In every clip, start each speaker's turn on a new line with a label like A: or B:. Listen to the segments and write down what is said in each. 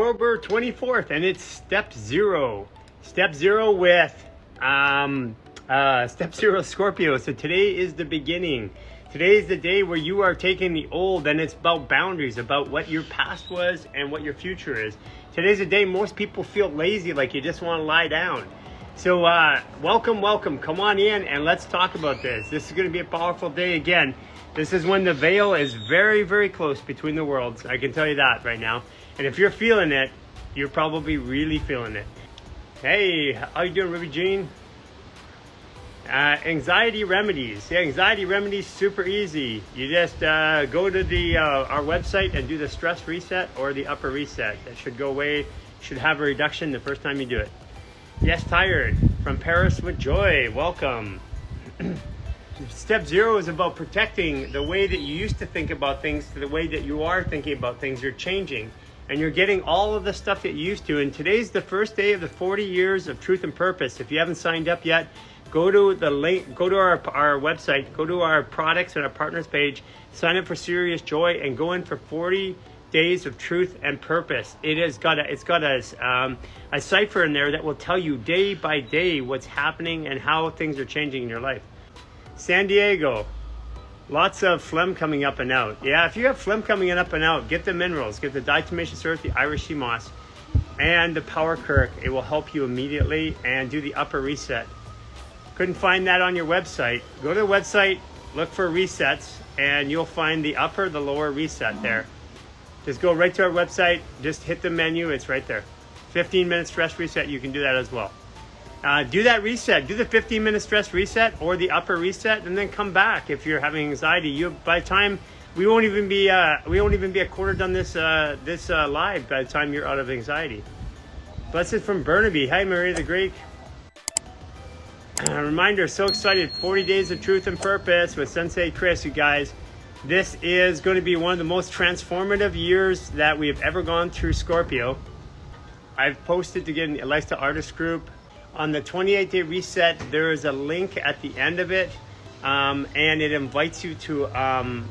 A: October 24th, and it's step zero. Step zero with step zero Scorpio. So today is the beginning. Today is the day where you are taking the old, and it's about boundaries, about what your past was and what your future is. Today's the day most people feel lazy, like you just want to lie down. So welcome. Come on in and let's talk about this. This is going to be a powerful day again. This is when the veil is very, very close between the worlds. I can tell you that right now. And if you're feeling it, you're probably really feeling it. Hey, how you doing, Ruby Jean? Anxiety remedies. Yeah, anxiety remedies, super easy. You just go to the our website and do the stress reset or the upper reset. That should go away. Should have a reduction the first time you do it. Yes, tired. From Paris with joy. Welcome. Step zero is about protecting the way that you used to think about things to the way that you are thinking about things. You're changing and you're getting all of the stuff that you used to. And today's the first day of the 40 years of truth and purpose. If you haven't signed up yet, go to the link, go to our website, go to our products and our partners page, sign up for Serious Joy and go in for 40 days of truth and purpose. It's got a cipher in there that will tell you day by day what's happening and how things are changing in your life. San Diego, lots of phlegm coming up and out. Yeah, if you have phlegm coming up and out, get the minerals, get the diatomaceous earth, the Irish sea moss, and the power kirk. It will help you immediately. And do the upper reset. Couldn't find that on your website. Go to the website, look for resets, and you'll find the upper, the lower reset there. Just go right to our website, just hit the menu, it's right there. 15-minute stress reset, you can do that as well. Do that reset, do the 15-minute stress reset or the upper reset, and then come back if you're having anxiety. By the time we won't even be a quarter done this live by the time you're out of anxiety. Blessed from Burnaby. Hi, Maria the Greek. Reminder, so excited, 40 days of truth and purpose with Sensei Chris, you guys. This is going to be one of the most transformative years that we have ever gone through Scorpio. I've posted to get a Lifestyle Artist group. On the 28-day reset, there is a link at the end of it, and it invites you to an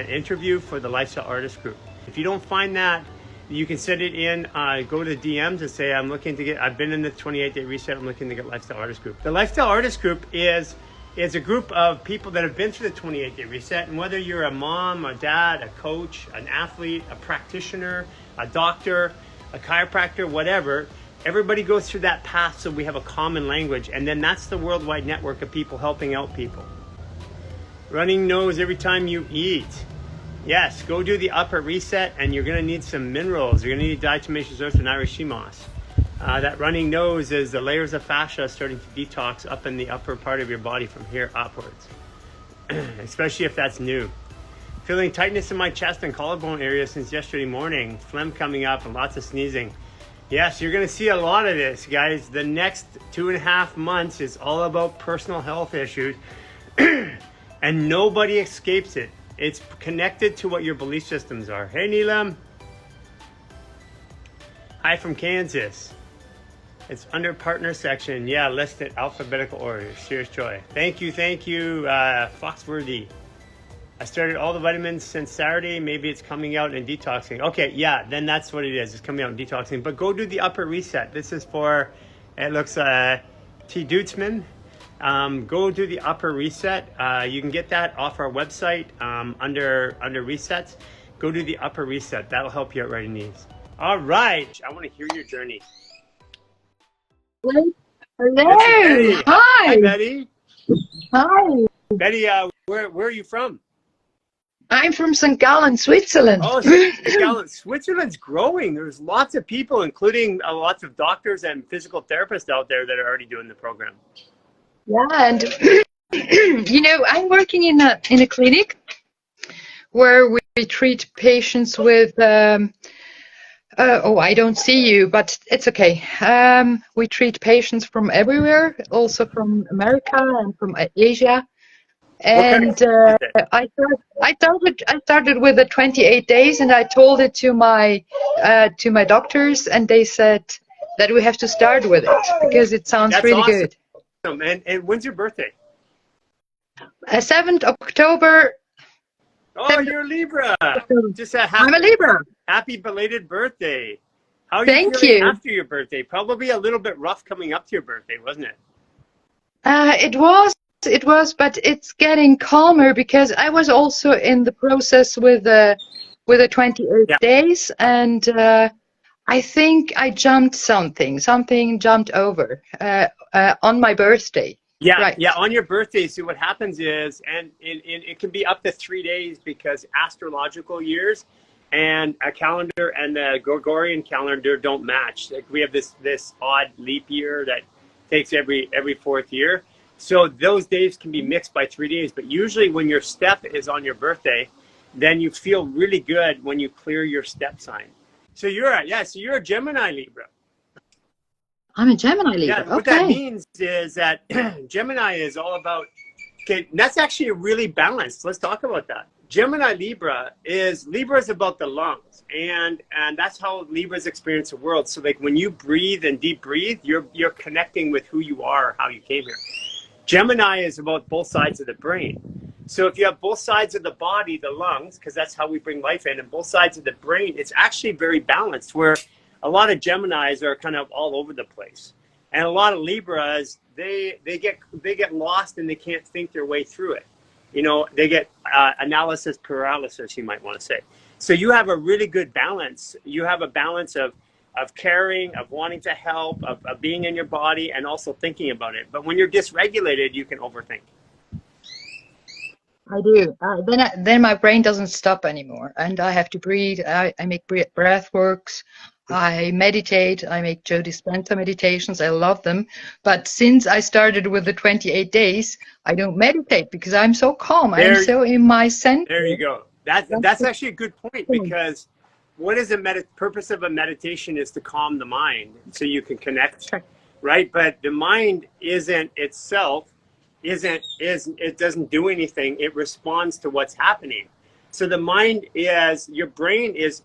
A: interview for the Lifestyle Artist group. If you don't find that, you can send it in, go to DMs and say, I've been in the 28-day reset, I'm looking to get Lifestyle Artist group. The Lifestyle Artist group is a group of people that have been through the 28-day reset, and whether you're a mom, a dad, a coach, an athlete, a practitioner, a doctor, a chiropractor, whatever, everybody goes through that path so we have a common language, and then that's the worldwide network of people helping out people. Running nose every time you eat. Yes, go do the upper reset, and you're going to need some minerals. You're going to need diatomaceous earth and Irish sea moss. That running nose is the layers of fascia starting to detox up in the upper part of your body from here upwards, especially if that's new. Feeling tightness in my chest and collarbone area since yesterday morning, phlegm coming up and lots of sneezing. Yes, you're going to see a lot of this, guys. The next 2.5 months is all about personal health issues, and nobody escapes it. It's connected to what your belief systems are. Hey, Neelam. Hi from Kansas. It's under partner section. Yeah, listed alphabetical order. Serious Joy. Thank you, Foxworthy. I started all the vitamins since Saturday. Maybe it's coming out in detoxing. Okay, yeah, then that's what it is. It's coming out in detoxing. But go do the upper reset. This is for, it looks, T. Dutzman. Go do the upper reset. You can get that off our website under resets. Go do the upper reset. That'll help you out right in these. All right. I want to hear your journey.
B: Hello.
A: Betty.
B: Hi.
A: Hi, Betty.
B: Hi.
A: Betty, where are you from?
B: I'm from St. Gallen, Switzerland.
A: Oh, St. Gallen. Switzerland's growing. There's lots of people, including lots of doctors and physical therapists out there that are already doing the program.
B: Yeah, and I'm working in a clinic where we treat patients with I don't see you, but it's okay. We treat patients from everywhere, also from America and from Asia. And I started with the 28 days, and I told it to my doctors, and they said that we have to start with it because it sounds really good.
A: And when's your birthday?
B: 7th October.
A: Oh, you're a Libra. Just a
B: I'm a Libra.
A: happy belated birthday. How are you
B: Thank
A: feeling
B: you.
A: after your birthday? Probably a little bit rough coming up to your birthday, wasn't it?
B: It was, but it's getting calmer because I was also in the process with the 28
A: Yeah.
B: days, and I think I jumped something. Something jumped over on my birthday.
A: Yeah,
B: Right.
A: yeah. On your birthday, so what happens is, and it can be up to 3 days because astrological years and a calendar and the Gregorian calendar don't match. Like we have this odd leap year that takes every fourth year. So those days can be mixed by 3 days. But usually when your step is on your birthday, then you feel really good when you clear your step sign. So you're a Gemini Libra.
B: I'm a Gemini
A: Yeah,
B: Libra.
A: what that
B: Okay.
A: means is that Gemini is all about, okay, that's actually really balanced. Let's talk about that. Gemini Libra is about the lungs, and that's how Libras experience the world. So like when you breathe and deep breathe, you're connecting with who you are, how you came here. Gemini is about both sides of the brain. So if you have both sides of the body, the lungs, because that's how we bring life in, and both sides of the brain, it's actually very balanced, where a lot of Geminis are kind of all over the place. And a lot of Libras, they get lost and they can't think their way through it. You know, they get analysis paralysis, you might want to say. So you have a really good balance. You have a balance of caring, of wanting to help, of being in your body, and also thinking about it. But when you're dysregulated, you can overthink.
B: I do. Then my brain doesn't stop anymore, and I have to breathe. I make breath works. I meditate. I make Joe Dispenza meditations. I love them. But since I started with the 28 days, I don't meditate because I'm so calm. I'm
A: There,
B: so in my center.
A: there you go.
B: That's
A: That's
B: the
A: actually a good point,
B: thing.
A: because what is purpose of a meditation is to calm the mind so you can connect, right? But the mind isn't itself, it doesn't do anything. It responds to what's happening. So the mind is, your brain is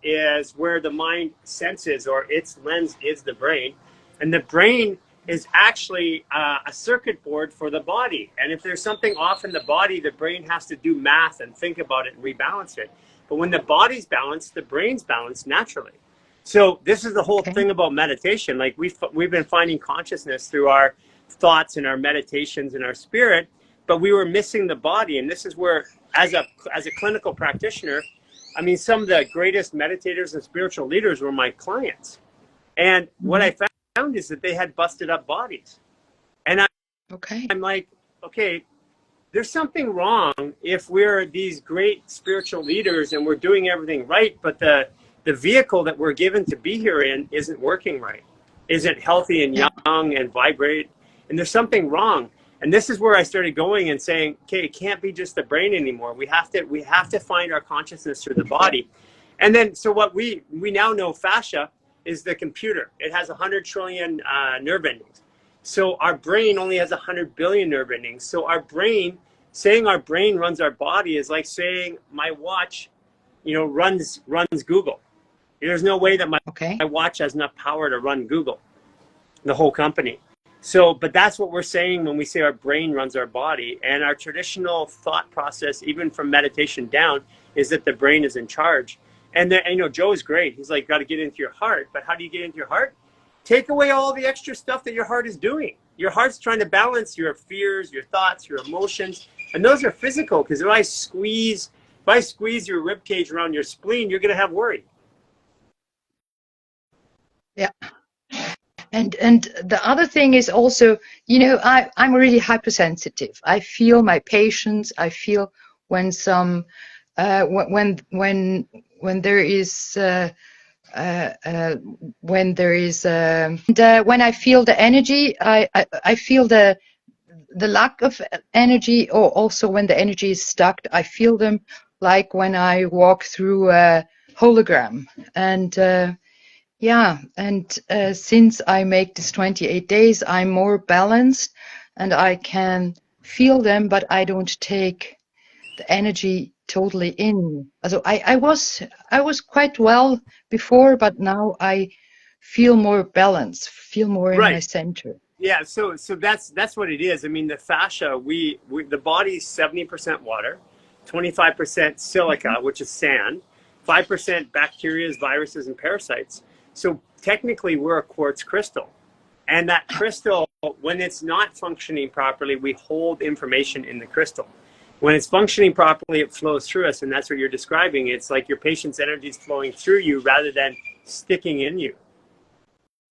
A: where the mind senses, or its lens is the brain, and the brain is actually a circuit board for the body. And if there's something off in the body, the brain has to do math and think about it and rebalance it. But when the body's balanced, the brain's balanced naturally. So this is the whole
B: Okay.
A: thing about meditation. Like we've been finding consciousness through our thoughts and our meditations and our spirit, but we were missing the body. And this is where, as a clinical practitioner, I mean, some of the greatest meditators and spiritual leaders were my clients. And what I found is that they had busted up bodies. And
B: Okay.
A: I'm like, okay, there's something wrong if we're these great spiritual leaders and we're doing everything right, but the vehicle that we're given to be here in isn't working right, isn't healthy and
B: Yeah.
A: young and vibrate, and there's something wrong. And this is where I started going and saying, okay, it can't be just the brain anymore. We have to find our consciousness through the body. And then, so what we now know, fascia is the computer. It has 100 trillion nerve endings. So our brain only has 100 billion nerve endings. So our brain, saying our brain runs our body is like saying my watch, runs Google. There's no way that my
B: Okay.
A: watch has enough power to run Google, the whole company. So, but that's what we're saying when we say our brain runs our body. And our traditional thought process, even from meditation down, is that the brain is in charge. And Joe is great. He's like, got to get into your heart. But how do you get into your heart? Take away all the extra stuff that your heart is doing. Your heart's trying to balance your fears, your thoughts, your emotions. And those are physical, because if I squeeze your ribcage around your spleen, you're going to have worry.
B: Yeah. And the other thing is also, I'm really hypersensitive. I feel my patients. I feel when some when there is when I feel the energy, I feel the lack of energy, or also when the energy is stuck, I feel them, like when I walk through a hologram. And yeah, and since I make this 28 days, I'm more balanced and I can feel them, but I don't take the energy totally in. So I was quite well before, but now I feel more balanced, feel more in my
A: Right.
B: center.
A: Yeah, so that's what it is. I mean, the fascia, the body's 70% water, 25% silica, which is sand, 5% bacteria, viruses, and parasites. So technically, we're a quartz crystal. And that crystal, when it's not functioning properly, we hold information in the crystal. When it's functioning properly, it flows through us. And that's what you're describing. It's like your patient's energy is flowing through you rather than sticking in you.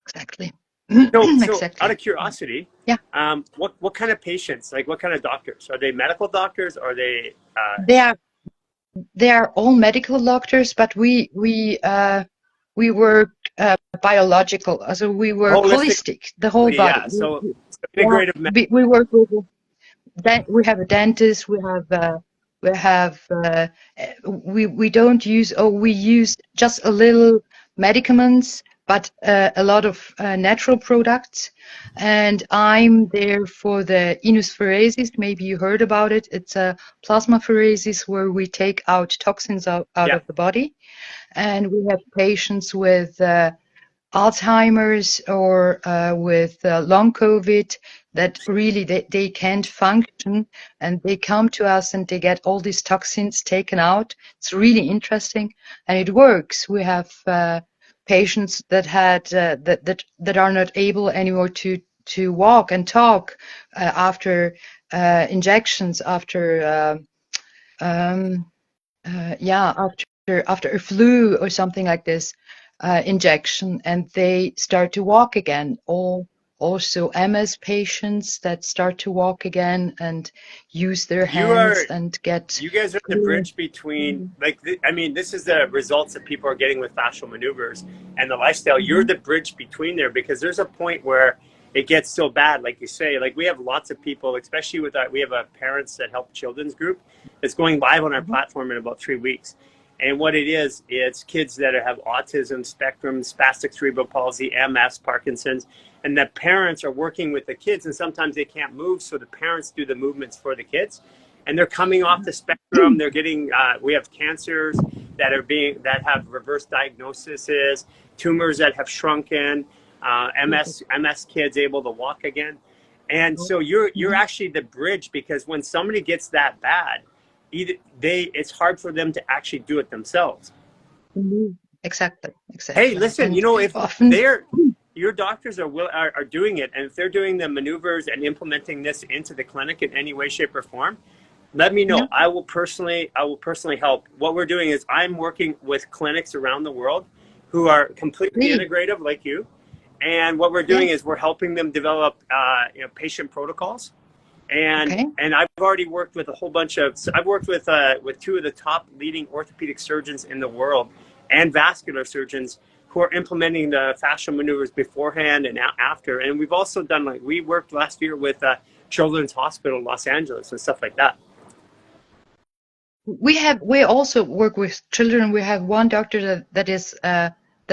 B: Exactly.
A: So
B: Exactly.
A: out of curiosity,
B: Yeah.
A: What kind of patients, like what kind of doctors? Are they medical doctors? Or are they?
B: They are all medical doctors, but we work biological. So we work holistic, the whole body.
A: Yeah. So
B: Yeah,
A: integrative medicine.
B: we work with we have a dentist. We don't use, or we use just a little medicaments, but a lot of natural products. And I'm there for the inosphoresis. Maybe you heard about it. It's a plasmapheresis where we take out toxins out
A: Yeah.
B: of the body. And we have patients with Alzheimer's or with long COVID that really they can't function, and they come to us and they get all these toxins taken out. It's really interesting, and it works. We have patients that had that are not able anymore to walk and talk after injections, after after a flu or something like this injection, and they start to walk again. Also MS patients that start to walk again and use their hands and get.
A: You guys are the bridge between, I mean, this is the results that people are getting with fascial maneuvers and the lifestyle. You're the bridge between there, because there's a point where it gets so bad, like you say. Like, we have lots of people, especially with we have a Parents That Help Children's group that's going live on our platform in about 3 weeks. And what it is, it's kids that have autism spectrum, spastic cerebral palsy, MS, Parkinson's, and the parents are working with the kids, and sometimes they can't move, so the parents do the movements for the kids, and they're coming off the spectrum. They're getting, we have cancers that have reverse diagnoses, tumors that have shrunken, MS kids able to walk again. And so you're actually the bridge, because when somebody gets that bad, it's hard for them to actually do it themselves.
B: Exactly.
A: Hey, listen,
B: And
A: if
B: often
A: your doctors are doing it, and if they're doing the maneuvers and implementing this into the clinic in any way, shape, or form, let me know.
B: Yeah.
A: I will personally help. What we're doing is I'm working with clinics around the world who are completely integrative, like you. And what we're doing is we're helping them develop patient protocols. And I've already worked with a whole bunch of. I've worked with 2 of the top leading orthopedic surgeons in the world and vascular surgeons who are implementing the fascial maneuvers beforehand and after. And we've also done, we worked last year with Children's Hospital Los Angeles and stuff like that.
B: We also work with children. We have one doctor that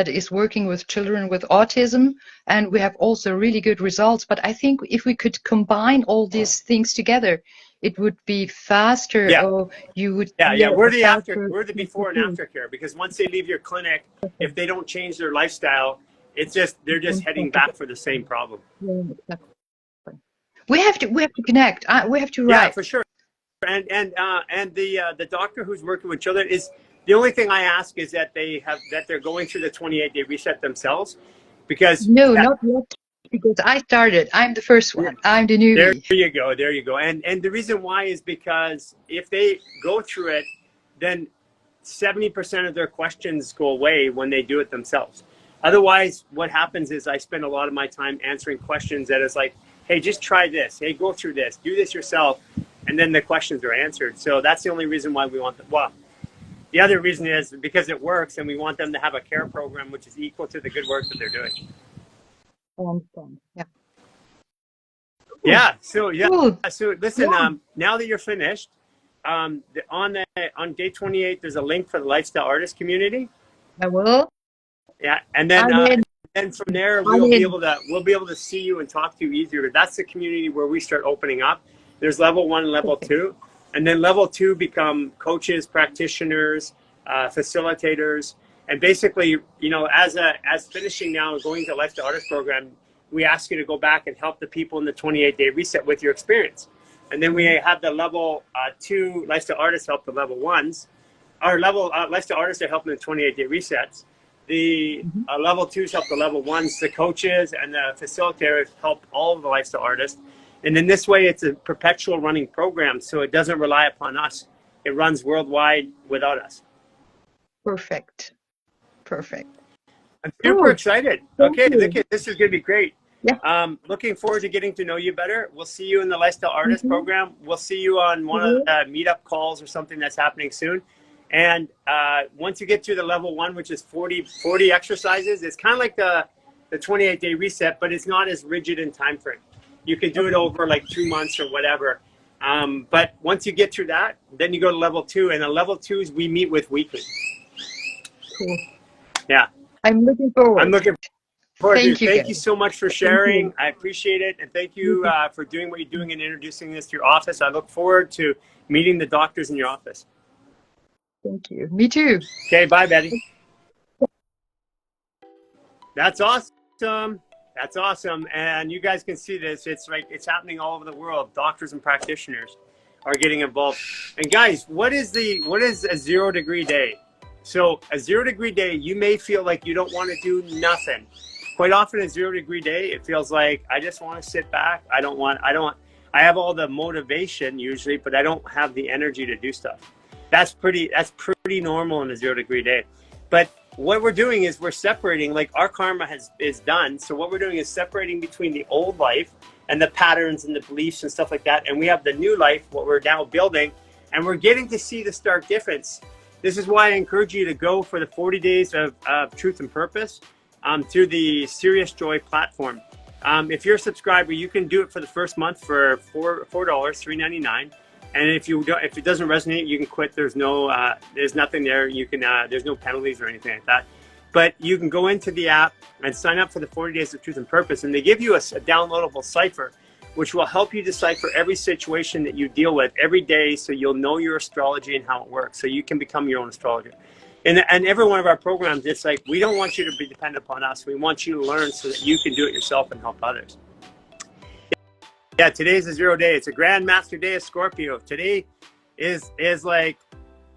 B: is working with children with autism, and we have also really good results. But I think if we could combine all these things together, it would be faster.
A: Yeah.
B: Or you would.
A: We're the before and after care, because once they leave your clinic, if they don't change their lifestyle, they're just heading back for the same problem.
B: Yeah, exactly. We have to connect. We have to write.
A: Yeah, for sure. And the doctor who's working with children, is the only thing I ask is that they're going through the 28-day reset themselves, because
B: not yet, because I started. I'm the first one. I'm the newbie.
A: There you go. And the reason why is because if they go through it, then 70% of their questions go away when they do it themselves. Otherwise, what happens is I spend a lot of my time answering questions that is like, hey, just try this. Hey, go through this. Do this yourself. And then the questions are answered. So that's the only reason why we want them. Well, the other reason is because it works, and we want them to have a care program which is equal to the good work that they're doing.
B: I understand. Yeah.
A: Yeah. So
B: Cool.
A: So listen. Now that you're finished, on day 28, there's a link for the Lifestyle Artist community.
B: I will.
A: Yeah, and then from there we'll be able to see you and talk to you easier. That's the community where we start opening up. There's level 1 and level 2, and then level 2 become coaches, practitioners, facilitators, and basically, as finishing now and going to Lifestyle Artist program, we ask you to go back and help the people in the 28-day reset with your experience. And then we have the level 2 lifestyle artists help the level 1s. Our level lifestyle artists are helping the 28-day resets. The level 2s help the level 1s. The coaches and the facilitators help all of the lifestyle artists. And in this way, it's a perpetual running program, so it doesn't rely upon us. It runs worldwide without us.
B: Perfect. Perfect.
A: I'm super
B: Cool.
A: excited.
B: Thank
A: Okay,
B: you.
A: this is going to be great.
B: Yeah.
A: Looking forward to getting to know you better. We'll see you in the Lifestyle Artist program. We'll see you on one of the meetup calls or something that's happening soon. And once you get to the level 1, which is 40 exercises, it's kind of like the 28-day reset, but it's not as rigid in time frame. You can do it over like 2 months or whatever. But once you get through that, then you go to level 2, and the level 2s we meet with weekly.
B: Cool.
A: Yeah.
B: I'm looking forward.
A: I'm looking forward to it.
B: Thank you.
A: Thank you so much for sharing. I appreciate it. And thank you for doing what you're doing and introducing this to your office. I look forward to meeting the doctors in your office.
B: Thank you. Me too.
A: Okay, bye, Betty. That's awesome. That's awesome. And you guys can see this. It's like it's happening all over the world. Doctors and practitioners are getting involved. And guys, what is a 0-degree day? So a 0-degree day, you may feel like you don't want to do nothing. Quite often a 0-degree day, it feels like I just want to sit back. I have all the motivation usually, but I don't have the energy to do stuff. That's pretty normal in a 0-degree day. But what we're doing is we're separating, like our karma is done. So what we're doing is separating between the old life and the patterns and the beliefs and stuff like that. And we have the new life, what we're now building, and we're getting to see the stark difference. This is why I encourage you to go for the 40 days of truth and purpose through the Serious Joy platform. If you're a subscriber, you can do it for the first month for $4, $3.99. And if it doesn't resonate, you can quit. There's nothing there. You can there's no penalties or anything like that. But you can go into the app and sign up for the 40 days of truth and purpose, and they give you a downloadable cipher, which will help you decipher every situation that you deal with every day, so you'll know your astrology and how it works, so you can become your own astrologer. And every one of our programs, it's like we don't want you to be dependent upon us. We want you to learn so that you can do it yourself and help others. Yeah, today's a 0 day. It's a Grand Master Day of Scorpio. Today is like,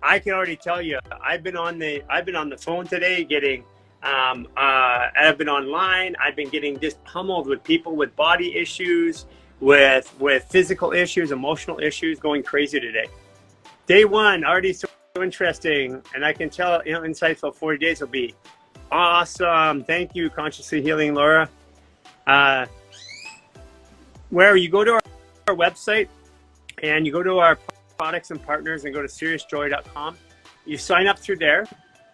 A: I can already tell you, I've been on the phone today getting I've been online. I've been getting just pummeled with people with body issues, with physical issues, emotional issues, going crazy today. Day 1 already so interesting, and I can tell insightful 40 days will be awesome. Thank you, Consciously Healing Laura. Where you go to our website and you go to our products and partners and go to seriousjoy.com. You sign up through there,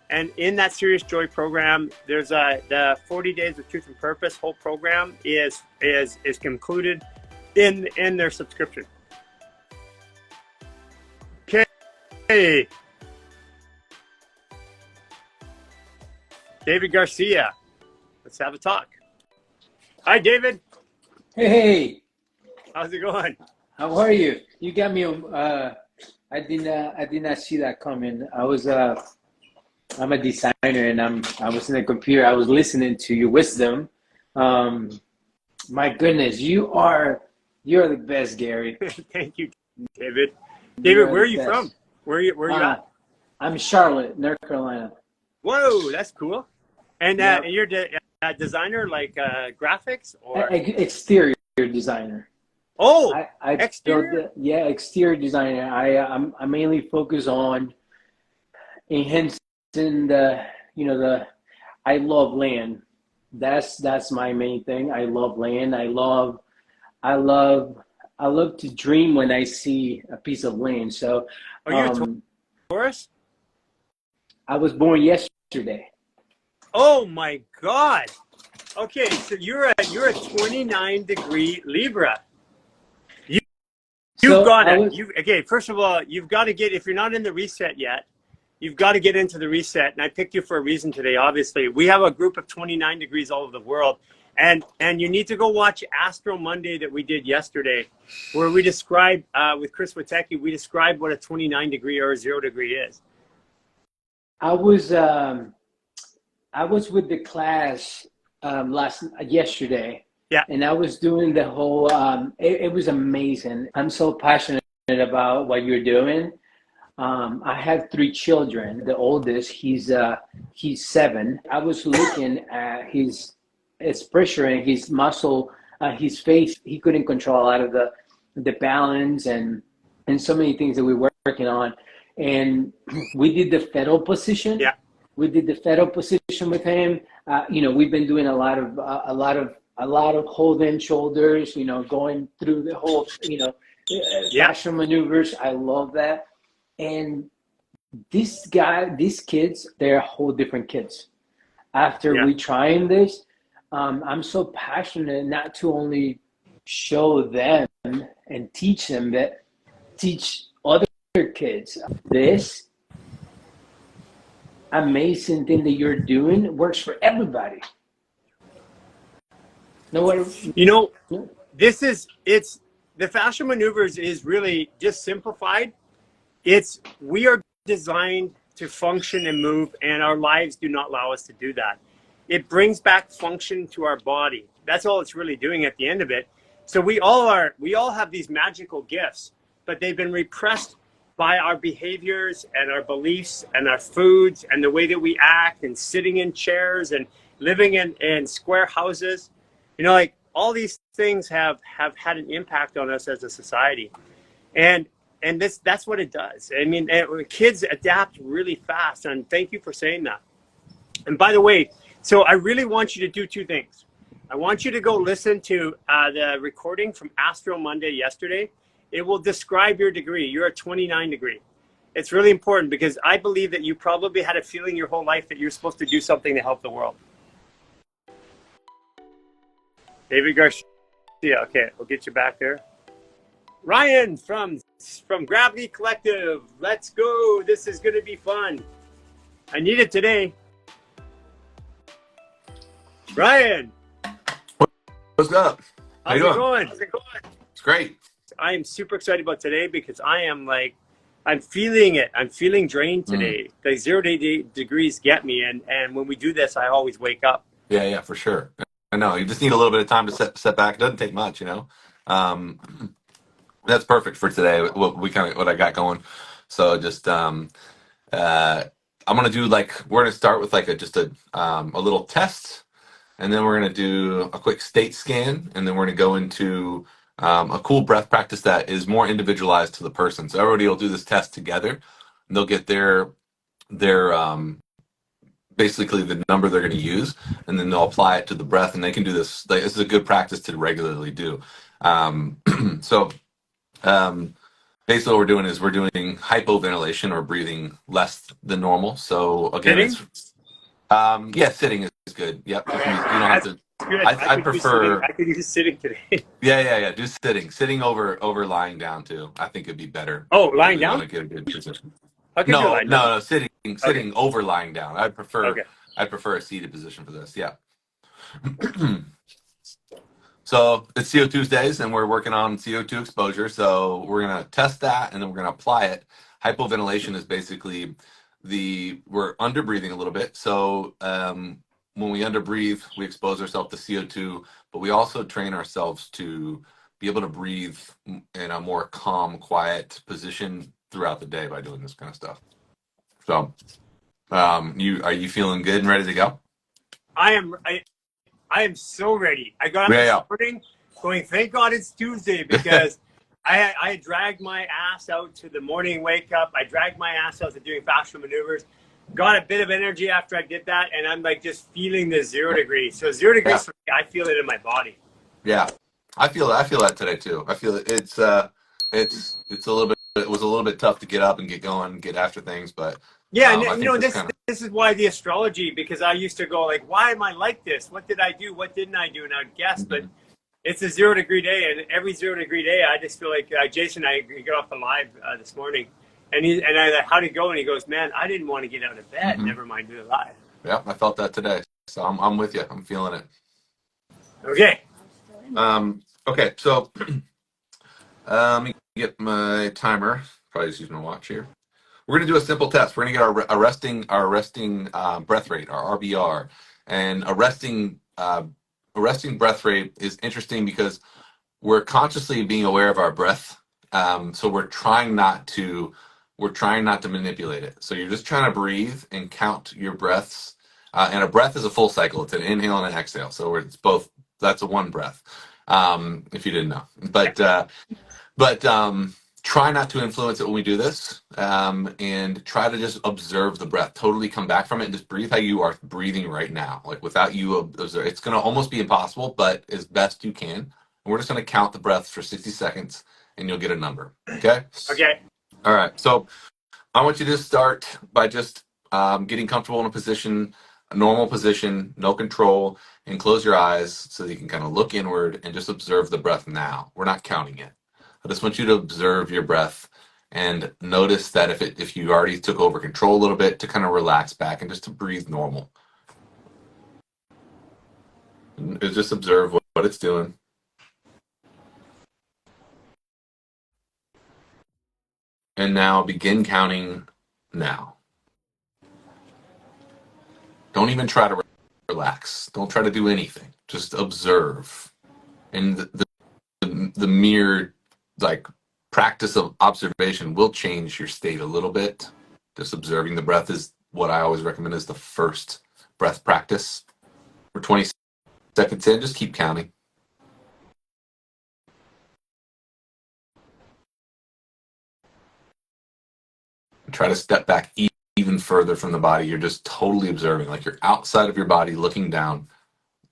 A: and in that Serious Joy program, there's the 40 days of truth and purpose. Whole program is concluded in their subscription. Okay. David Garcia, let's have a talk. Hi, David.
C: Hey.
A: How's it going?
C: How are you? You got me. I did not see that coming. I'm a designer, and I was in the computer. I was listening to your wisdom. My goodness, you're the best, Gary.
A: Thank you, David. David, where are you from? Where are you at?
C: I'm Charlotte, North Carolina.
A: Whoa, that's cool. And
C: Yep.
A: you're a designer, like graphics or
C: Exterior designer.
A: Oh,
C: I
A: exterior?
C: Exterior designer. I mainly focus on enhancing I love land. That's my main thing. I love land. I love to dream when I see a piece of land. So
A: are you a Taurus?
C: I was born yesterday.
A: Oh my God. Okay, so you're a 29-degree Libra. Okay, first of all, you've got to get, if you're not in the reset yet, you've got to get into the reset. And I picked you for a reason today, obviously. We have a group of 29 degrees all over the world. And you need to go watch Astro Monday that we did yesterday, where we described, with Chris Witecki, we described what a 29-degree or a 0-degree is.
C: I was with the class yesterday,
A: Yeah.
C: And I was doing the whole. It was amazing. I'm so passionate about what you're doing. I have three children. The oldest, he's 7. I was looking at his pressure and his muscle, his face. He couldn't control a lot of the balance and so many things that we were working on. And we did the fetal position.
A: Yeah.
C: We did the fetal position with him. We've been doing a lot of holding shoulders. Going through the whole
A: Yeah.
C: fascial maneuvers. I love that. And these kids, they're whole different kids. After
A: Yeah.
C: we trying this, I'm so passionate not to only show them and teach them, but teach other kids. This amazing thing that you're doing works for everybody. No what?
A: It's the fascial maneuvers is really just simplified. We are designed to function and move, and our lives do not allow us to do that. It brings back function to our body. That's all it's really doing at the end of it. So we all have these magical gifts, but they've been repressed by our behaviors and our beliefs and our foods and the way that we act and sitting in chairs and living in square houses. Like all these things have had an impact on us as a society. And that's what it does. I mean, kids adapt really fast. And thank you for saying that. And by the way, so I really want you to do 2 things. I want you to go listen to the recording from Astro Monday yesterday. It will describe your degree. You're a 29 degree. It's really important because I believe that you probably had a feeling your whole life that you're supposed to do something to help the world. David Garcia. Okay, we'll get you back there. Ryan from Gravity Collective. Let's go. This is going to be fun. I need it today. Ryan.
D: What's up? How you doing?
A: How's it going?
D: It's great.
A: I am super excited about today because I'm feeling it. I'm feeling drained today. The 0 degrees get me. And when we do this, I always wake up.
D: Yeah, for sure. I know. You just need a little bit of time to set back. It doesn't take much, That's perfect for today. What I got going. So just I'm gonna do we're gonna start with a little test, and then we're gonna do a quick state scan, and then we're gonna go into a cool breath practice that is more individualized to the person. So everybody will do this test together, and they'll get their basically the number they're going to use, and then they'll apply it to the breath, and they can do this. This is a good practice to regularly do. So basically what we're doing is we're doing hypoventilation, or breathing less than normal. So again,
A: Sitting?
D: Sitting is good. Yep. You
A: Okay.
D: don't have to.
A: Good.
D: I prefer.
A: I could use sitting today.
D: Yeah. Do sitting over lying down too. I think it'd be better.
A: Oh, lying
D: You
A: down?
D: want to get a good position.
A: How can you lie down?
D: No, sitting over lying down. I prefer a seated position for this. Yeah. So it's CO2 Tuesdays, and we're working on CO2 exposure. So we're gonna test that, and then we're gonna apply it. Hypoventilation is basically we're under breathing a little bit. So when we under breathe, we expose ourselves to CO2, but we also train ourselves to be able to breathe in a more calm, quiet position throughout the day by doing this kind of stuff. So, are you feeling good and ready to go?
A: I am so ready. I got up this morning going, thank God it's Tuesday, because I dragged my ass out to the morning wake up. I dragged my ass out to doing fascial maneuvers. Got a bit of energy after I did that, and I'm just feeling the 0 degrees. So 0 degrees for me, I feel it in my body.
D: Yeah, I feel that today too. I feel it's a little bit. It was a little bit tough to get up and get going, and get after things, but
A: yeah, this is why the astrology, because I used to go why am I like this? What did I do? What didn't I do? And I'd guess, but it's a 0 degree day, and every 0 degree day, I just feel like Jason. I got off the live this morning, and I how'd it go? And he goes, man, I didn't want to get out of bed. Never mind do it live.
D: Yeah, I felt that today, so I'm with you. I'm feeling it.
A: Okay.
D: Okay, so let me get my timer. Probably just use my watch here. We're going to do a simple test. We're going to get our resting breath rate, our RBR, and a resting a resting breath rate is interesting because we're consciously being aware of our breath. So we're trying not to manipulate it. So you're just trying to breathe and count your breaths. And a breath is a full cycle. It's an inhale and an exhale. So it's both. That's a one breath. If you didn't know, but try not to influence it when we do this, and try to just observe the breath. Totally come back from it and just breathe how you are breathing right now. Like without you observe, it's going to almost be impossible, but as best you can. And we're just going to count the breaths for 60 seconds, and you'll get a number. Okay.
A: Okay.
D: All right. So I want you to start by just getting comfortable in a position, a normal position, no control, and close your eyes so that you can kind of look inward and just observe the breath now. We're not counting it. I just want you to observe your breath and notice that if you already took over control a little bit, to kind of relax back and just to breathe normal. And just observe what it's doing. And now begin counting now. Don't even try to relax. Don't try to do anything. Just observe. And the mere like practice of observation will change your state a little bit. Just observing the breath is what I always recommend as the first breath practice. For 20 seconds in, just keep counting. Try to step back even further from the body. You're just totally observing, like you're outside of your body looking down.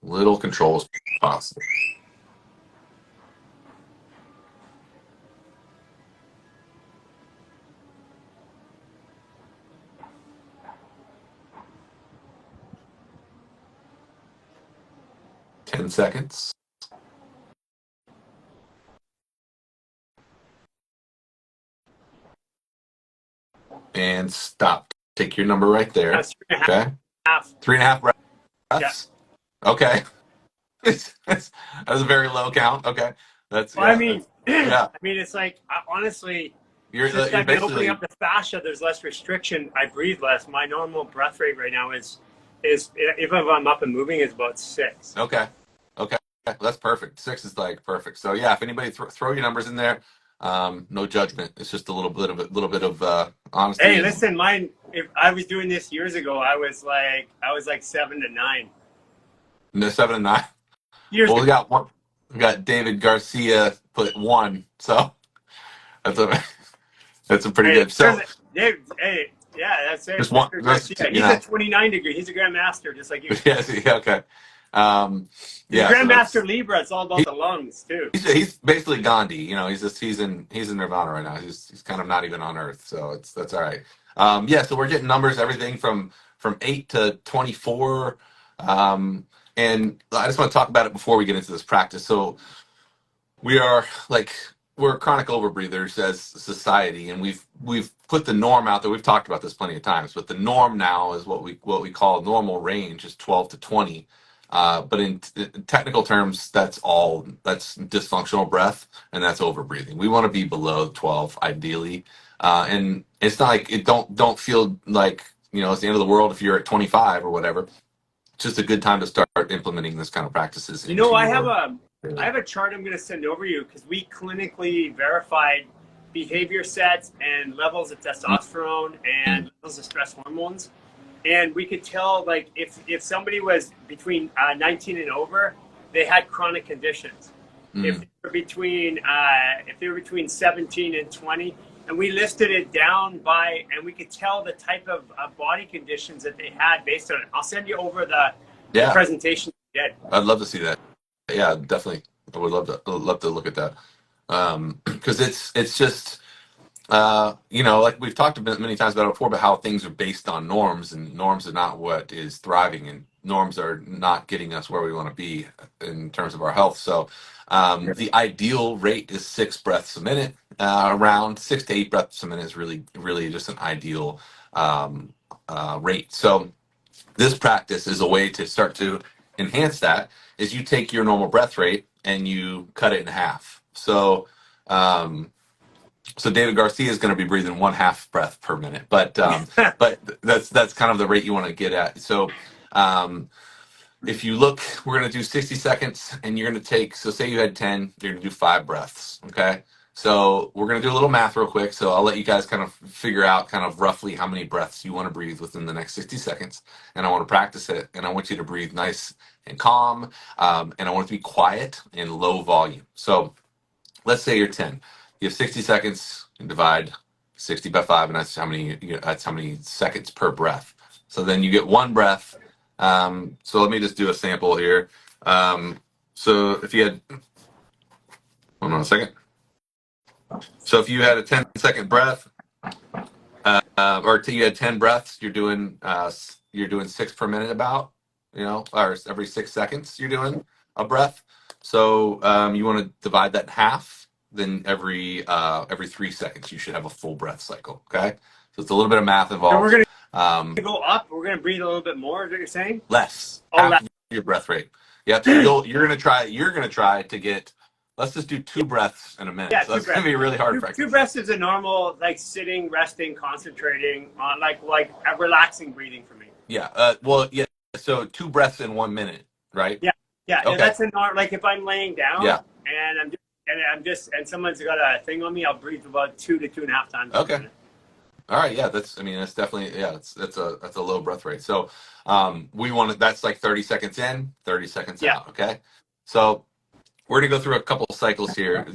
D: Little control as possible. Ten seconds. And stop. Take your number right there.
A: That's
D: Okay. 3.5 breaths. Yeah. Okay. That was a very low count. Okay. That's.
A: Well,
D: yeah,
A: I mean,
D: yeah.
A: I mean, it's like honestly,
D: You're
A: since I've been
D: basically
A: opening up the fascia, there's less restriction. I breathe less. My normal breath rate right now is if I'm up and moving, is about 6.
D: okay. Okay, that's perfect. 6 is like perfect. So yeah, if anybody throw your numbers in there, no judgment. It's just a little bit of honesty.
A: Hey, listen, mine. If I was doing this years ago, I was like 7 to 9.
D: No, 7 and 9.
A: Years
D: Well,
A: ago.
D: we got one. We got David Garcia put 1. So that's a pretty good. So
A: Dave, hey, yeah, that's it.
D: just one.
A: He's a 29 degree. He's a grandmaster, just like you.
D: Yes. Okay. Yeah.
A: Grandmaster Libra. It's all about the lungs too.
D: He's basically Gandhi. He's in Nirvana right now. He's kind of not even on Earth. So that's all right. Yeah. So we're getting numbers, everything from 8 to 24. And I just want to talk about it before we get into this practice. So we're chronic overbreathers as a society, and we've put the norm out there. We've talked about this plenty of times, but the norm now is what we call normal range is 12 to 20. But in technical terms, that's dysfunctional breath, and that's overbreathing. We want to be below 12 ideally, and it's not like don't feel like it's the end of the world if you're at 25 or whatever. It's just a good time to start implementing this kind of practices.
A: I have a chart I'm going to send over you because we clinically verified behavior sets and levels of testosterone and levels of stress hormones. And we could tell, like, if somebody was between 19 and over, they had chronic conditions. If they were between 17 and 20, and we listed it down and we could tell the type of body conditions that they had based on it. I'll send you over the presentation you did.
D: I'd love to see that. Yeah, definitely. I would love to look at that, because it's just. Like we've talked many times about it before, about how things are based on norms, and norms are not what is thriving, and norms are not getting us where we want to be in terms of our health. So the ideal rate is 6 breaths a minute. Around 6 to 8 breaths a minute is really, really just an ideal rate. So this practice is a way to start to enhance that. Is you take your normal breath rate and you cut it in half. So David Garcia is going to be breathing 1/2 breath per minute, but that's kind of the rate you want to get at. So if you look, we're going to do 60 seconds and you're going to take, so say you had 10, you're going to do 5 breaths. Okay. So we're going to do a little math real quick. So I'll let you guys kind of figure out kind of roughly how many breaths you want to breathe within the next 60 seconds. And I want to practice it. And I want you to breathe nice and calm. And I want it to be quiet and low volume. So let's say you're 10. You have 60 seconds and divide 60 by 5. And that's how many seconds per breath. So then you get 1 breath. So let me just do a sample here. So if you had, hold on a second. So if you had a 10-second breath, or you had 10 breaths, you're doing 6 per minute about, or every 6 seconds you're doing a breath. So you want to divide that in half. Then every 3 seconds you should have a full breath cycle. Okay, so it's a little bit of math involved.
A: And we're gonna go up. We're gonna breathe a little bit more. Is what you're saying?
D: Less.
A: Oh,
D: Half of your breath rate. Yeah. So you're gonna try to get. Let's just do 2 breaths in a minute.
A: Yeah,
D: so that's going to be really hard practice.
A: 2 breaths is a normal, like sitting, resting, concentrating on like a relaxing breathing for me.
D: Yeah. Well, yeah. So 2 breaths in 1 minute, right?
A: Yeah. Yeah.
D: Okay.
A: That's a normal. Like if I'm laying down.
D: Yeah.
A: And and someone's got a thing on me, I'll breathe about 2 to 2.5 times.
D: Okay. All right. Yeah. That's definitely, that's a low breath rate. So we want to, that's like 30 seconds in, 30 seconds out. Okay. So we're going to go through a couple of cycles here.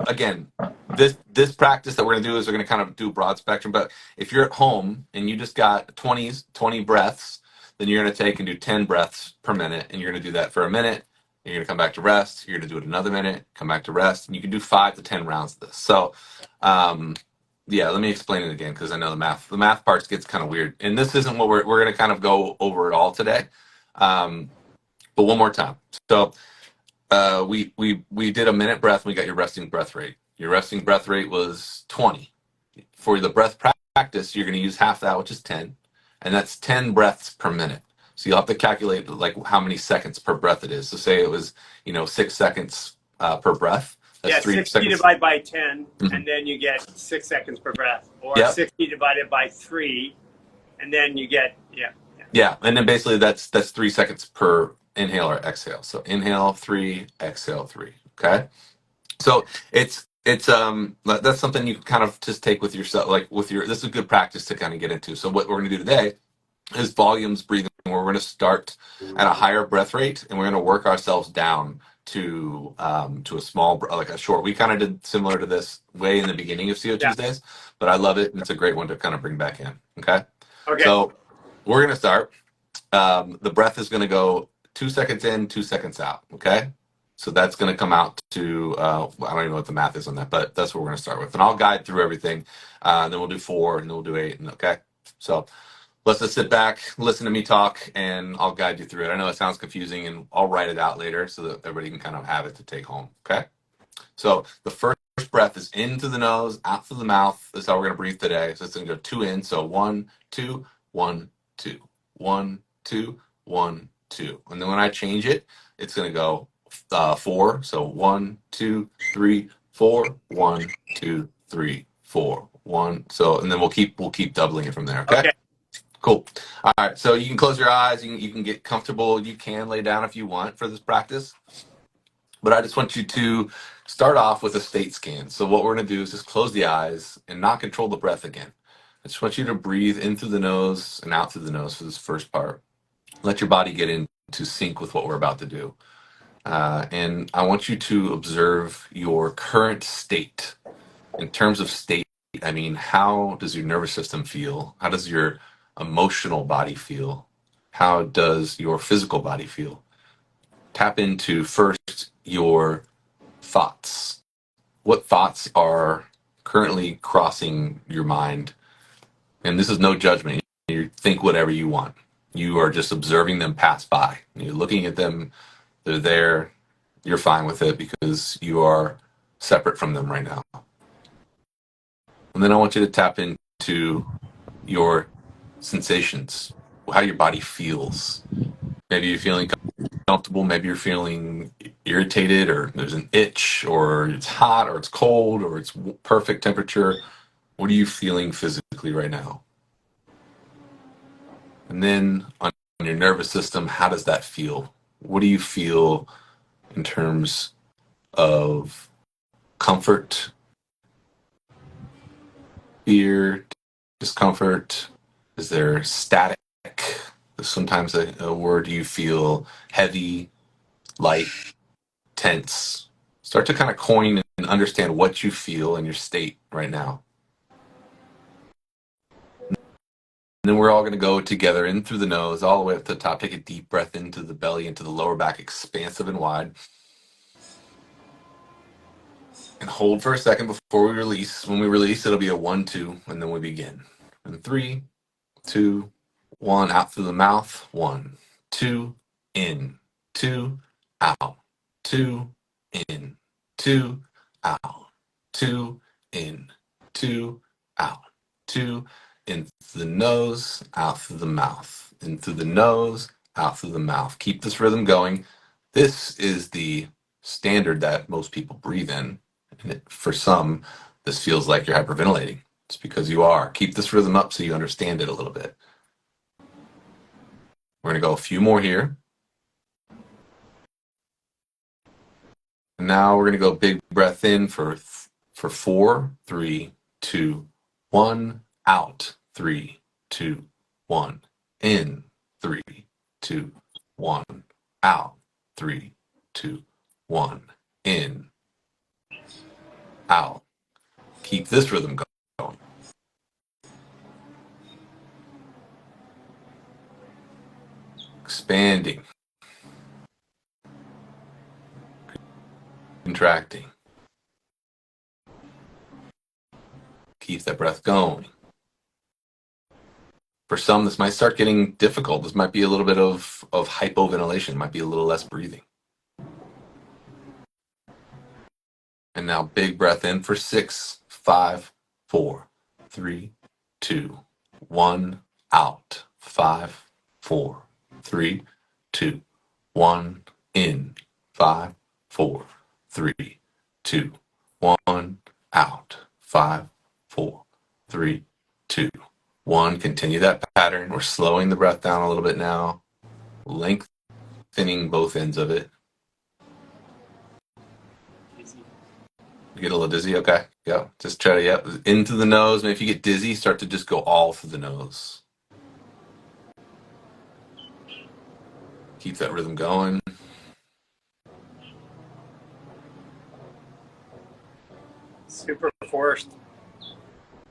D: Again, this practice that we're going to do is we're going to kind of do broad spectrum. But if you're at home and you just got 20 breaths, then you're going to take and do 10 breaths per minute. And you're going to do that for a minute. You're going to come back to rest. You're going to do it another minute, come back to rest. And you can do 5 to 10 rounds of this. So, yeah, let me explain it again because I know the math parts gets kind of weird. And this isn't what we're going to kind of go over it all today. But one more time. So, we did a minute breath and we got your resting breath rate. Your resting breath rate was 20. For the breath practice, you're going to use half that, which is 10. And that's 10 breaths per minute. So you'll have to calculate like how many seconds per breath it is. So say it was, 6 seconds per breath. That's 3
A: 60
D: seconds.
A: divided by 10, and then you get 6 seconds per breath. Or 60 divided by 3, and then you get,
D: Yeah, and then basically that's 3 seconds per inhale or exhale. So inhale 3, exhale 3. Okay, so it's that's something you can kind of just take with yourself, like this is a good practice to kind of get into. So what we're going to do today is volumes breathing, where we're going to start at a higher breath rate and we're going to work ourselves down to a small, like a short. We kind of did similar to this way in the beginning of CO Tuesdays, but I love it and it's a great one to kind of bring back in. Okay. So we're going to start. The breath is going to go 2 seconds in, 2 seconds out. Okay. So that's going to come out to, I don't even know what the math is on that, but that's what we're going to start with. And I'll guide through everything. Then we'll do 4 and then we'll do 8. And okay. So let's just sit back, listen to me talk, and I'll guide you through it. I know it sounds confusing and I'll write it out later so that everybody can kind of have it to take home. Okay. So the first breath is in through the nose, out through the mouth. That's how we're going to breathe today. So it's going to go 2 in. So 1, 2, 1, 2, 1, 2, 1, 2. And then when I change it, it's going to go 4. So 1, 2, 3, 4, 1, 2, 3, 4, 1. So, and then we'll keep doubling it from there. Okay. Cool. All right. So you can close your eyes. You can get comfortable. You can lay down if you want for this practice. But I just want you to start off with a state scan. So what we're going to do is just close the eyes and not control the breath again. I just want you to breathe in through the nose and out through the nose for this first part. Let your body get into sync with what we're about to do. And I want you to observe your current state. In terms of state, I mean, how does your nervous system feel? How does your emotional body feel? How does your physical body feel? Tap into first your thoughts. What thoughts are currently crossing your mind? And this is no judgment. You think whatever you want. You are just observing them pass by. You're looking at them. They're there. You're fine with it because you are separate from them right now. And then I want you to tap into your sensations, how your body feels. Maybe you're feeling comfortable, maybe you're feeling irritated, or there's an itch, or it's hot, or it's cold, or it's perfect temperature. What are you feeling physically right now? And then on your nervous system, how does that feel? What do you feel in terms of comfort, fear, discomfort? Is there static? Sometimes a word. You feel heavy, light, tense. Start to kind of coin and understand what you feel in your state right now. And then we're all going to go together in through the nose, all the way up to the top. Take a deep breath into the belly, into the lower back, expansive and wide. And hold for a second before we release. When we release, it'll be a 1, 2, and then we begin. And 3, 2, 1, out through the mouth. 1, 2, in, 2, out, 2, in, 2, out, 2, in, 2, out, 2, in through the nose, out through the mouth, in through the nose, out through the mouth. Keep this rhythm going. This is the standard that most people breathe in. And for some, this feels like you're hyperventilating. It's because you are. Keep this rhythm up so you understand it a little bit. We're going to go a few more here. And now we're going to go big breath in for 4, 3, 2, 1, out, 3, 2, 1, in, 3, 2, 1, out, 3, 2, 1, in, out. Keep this rhythm going. Expanding, contracting. Keep that breath going. For some, this might start getting difficult. This might be a little bit of hypoventilation. It might be a little less breathing. And now big breath in for 6, 5, 4, 3, 2, 1, out. 5, 4, 3, 2, 1, in. 5, 4, 3, 2, 1, out. 5, 4, 3, 2, 1. Continue that pattern. We're slowing the breath down a little bit now, lengthening both ends of it. You get a little dizzy? Okay. Yeah. Just try to, into the nose. And if you get dizzy, start to just go all through the nose. Keep that rhythm going.
A: Super forced.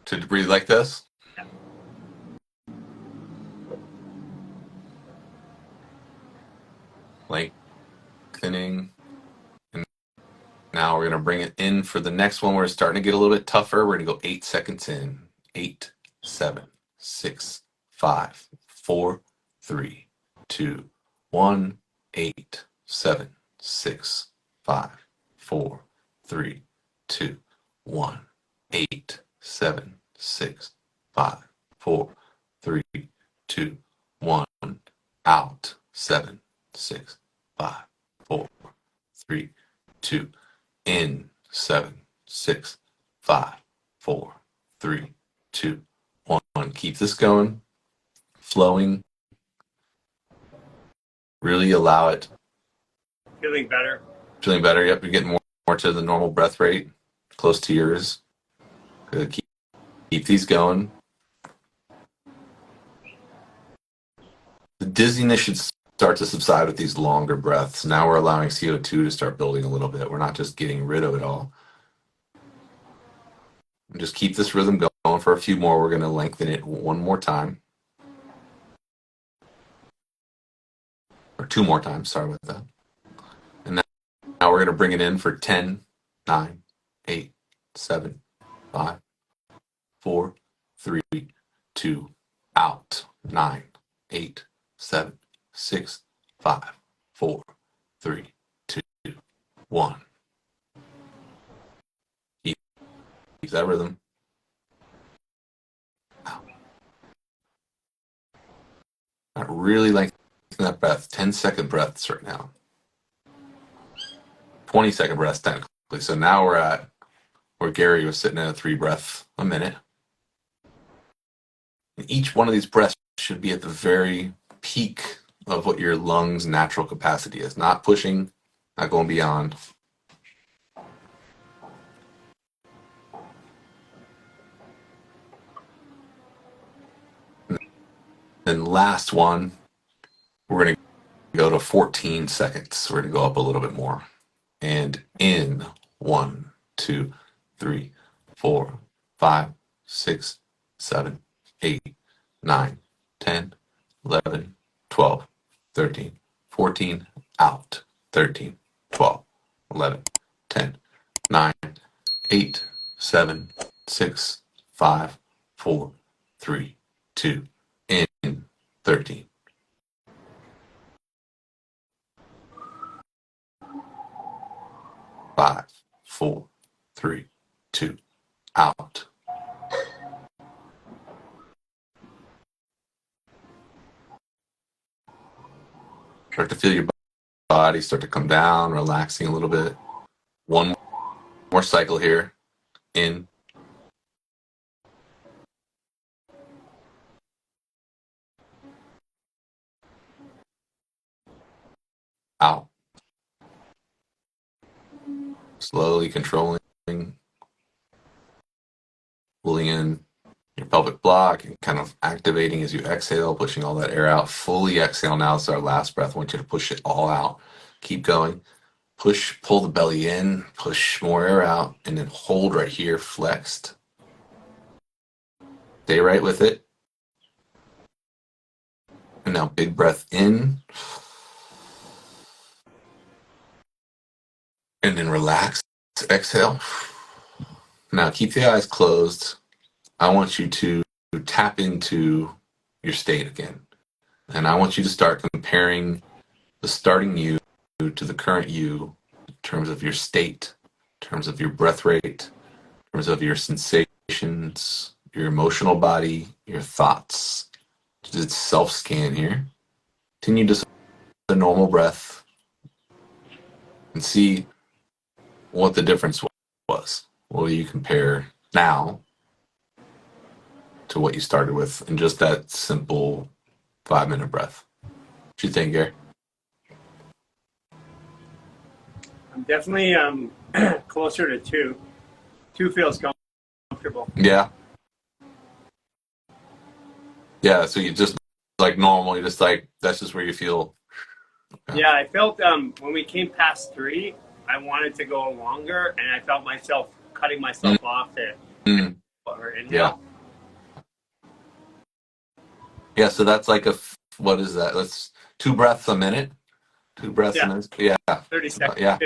D: To breathe like this. Lengthening. And now we're going to bring it in for the next one. We're starting to get a little bit tougher. We're going to go 8 seconds in. 8, 7, 6, 5, 4, 3, 2, 1, 8, 7, 6, 5, 4, 3, 2, 1, 8, 7, 6, 5, 4, 3, 2, 1, out. 7, 6, 5, 4, 3, 2, in. 7, 6, 5, 4, 3, 2, 1. Keep this going, flowing. Really allow it.
A: Feeling better.
D: Feeling better. Yep, you're getting more to the normal breath rate, close to yours. Good. Keep these going. The dizziness should start to subside with these longer breaths. Now we're allowing CO2 to start building a little bit. We're not just getting rid of it all. And just keep this rhythm going for a few more. We're going to lengthen it one more time. Or 2 more times. Sorry about that. And now we're going to bring it in for 10, 9, 8, 7, 5, 4, 3, 2, out. 9, 8, 7, 6, 5, 4, 3, 2, 1. Keep that rhythm. Out. Not really lengthen that breath. 10-second breaths right now. 20-second breaths technically. So now we're at where Gary was sitting at a 3 breath a minute. And each one of these breaths should be at the very peak of what your lungs' natural capacity is. Not pushing, not going beyond. Then last one, we're going to go to 14 seconds. We're going to go up a little bit more. And in 1, 2, 3, 4, 5, 6, 7, 8, 9, 10, 11, 12, 13, 14, out. 13, 12, 11, 10, 9, 8, 7, 6, 5, 4, 3, 2, in 13. Five, 4, 3, 2, out. Start to feel your body start to come down, relaxing a little bit. One more cycle here. In. Out. Slowly controlling, pulling in your pelvic block and kind of activating as you exhale, pushing all that air out. Fully exhale now. It's our last breath. I want you to push it all out. Keep going. Push, pull the belly in, push more air out, and then hold right here, flexed. Stay right with it. And now big breath in. And then relax, exhale. Now keep the eyes closed. I want you to tap into your state again. And I want you to start comparing the starting you to the current you in terms of your state, in terms of your breath rate, in terms of your sensations, your emotional body, your thoughts. Just self-scan here. Continue just the normal breath and see what the difference was. What do you compare now to what you started with in just that simple 5-minute breath? What do you think, Gary?
A: I'm definitely closer to 2. 2 feels comfortable.
D: Yeah. Yeah, so you just like normal, you just like, that's just where you feel. Okay.
A: Yeah, I felt when we came past 3, I wanted to go longer, and I felt myself cutting myself off to or inhale.
D: Yeah, so that's like what is that? That's 2 breaths a minute. 2 breaths a minute. Yeah.
A: 30 seconds.
D: Yeah.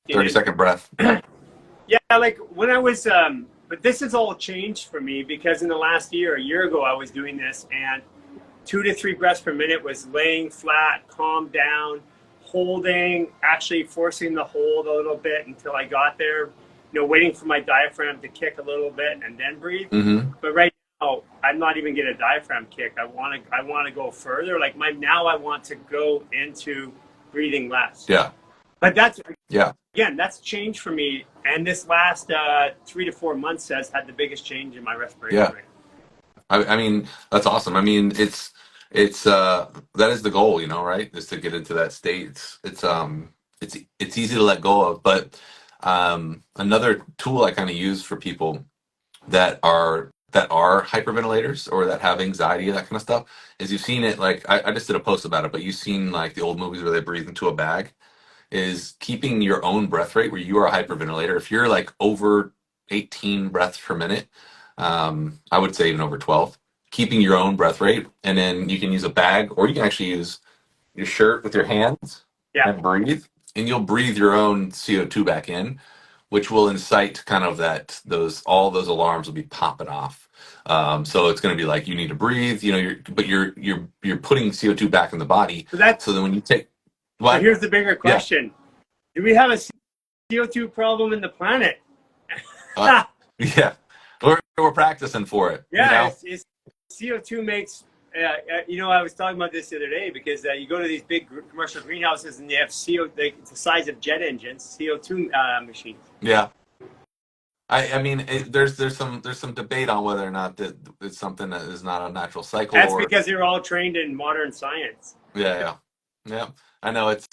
D: 30-second breath.
A: Yeah, like when I was, but this has all changed for me because in the last year, a year ago, I was doing this, and 2 to 3 breaths per minute was laying flat, calm down, holding, actually forcing the hold a little bit until I got there, waiting for my diaphragm to kick a little bit and then breathe.
D: Mm-hmm.
A: But right now, I'm not even getting a diaphragm kick. I want to go further. Like now I want to go into breathing less.
D: Yeah.
A: But again, that's changed for me. And this last 3 to 4 months has had the biggest change in my respiration rate.
D: I mean, that's awesome. I mean, it's that is the goal, right? Is to get into that state. It's easy to let go of, but another tool I kind of use for people that are hyperventilators or that have anxiety, that kind of stuff, is you've seen it. Like I just did a post about it, but you've seen like the old movies where they breathe into a bag. Is keeping your own breath rate where you are a hyperventilator. If you're like over 18 breaths per minute, I would say even over 12, keeping your own breath rate, and then you can use a bag, or you can actually use your shirt with your hands and breathe, and you'll breathe your own CO2 back in, which will incite kind of all those alarms will be popping off. So it's going to be like, you need to breathe, you're putting CO2 back in the body. So then when you take,
A: so here's the bigger question. Do we have a CO2 problem in the planet?
D: Yeah. We're practicing for it.
A: Yeah, CO2 makes, I was talking about this the other day because you go to these big commercial greenhouses and they have it's the size of jet engines, CO2 machines. Yeah.
D: I mean, there's some debate on whether or not that it's something that is not a natural cycle.
A: That's because they're all trained in modern science.
D: Yeah. Yeah, I know it's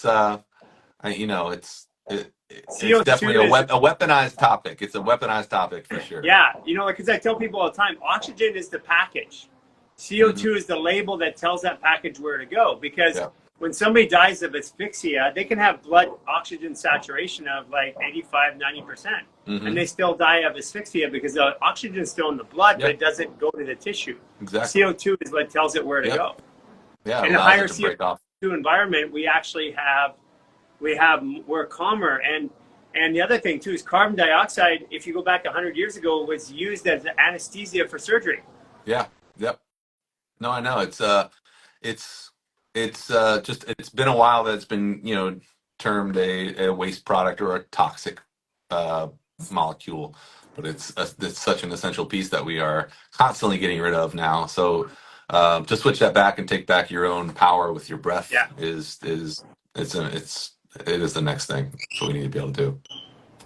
D: it's
A: CO2
D: definitely
A: is,
D: a weaponized topic. It's a weaponized topic for sure.
A: yeah, because I tell people all the time, oxygen is the package.
D: Hmm.
A: CO2 is the label that tells that package where to go. Because
D: Yeah.
A: when somebody dies of asphyxia, they can have blood oxygen saturation of like 85, 90%. And
D: Hmm.
A: they still die of asphyxia because the oxygen is still in the blood, but
D: Yep.
A: it doesn't go to the tissue.
D: Exactly.
A: CO2 is what tells it where to
D: Yep.
A: go.
D: Yeah, it
A: In a
D: allows
A: higher
D: it to break off.
A: CO2 environment, we're calmer. And the other thing too is carbon dioxide, if you go back 100 years ago, was used as anesthesia for surgery.
D: Yeah. Yep. No, I know. It's just it's been a while that it's been termed a waste product or a toxic uh, molecule, but it's such an essential piece that we are constantly getting rid of now. So to switch that back and take back your own power with your breath
A: Yeah.
D: it is the next thing. So we need to be able to do.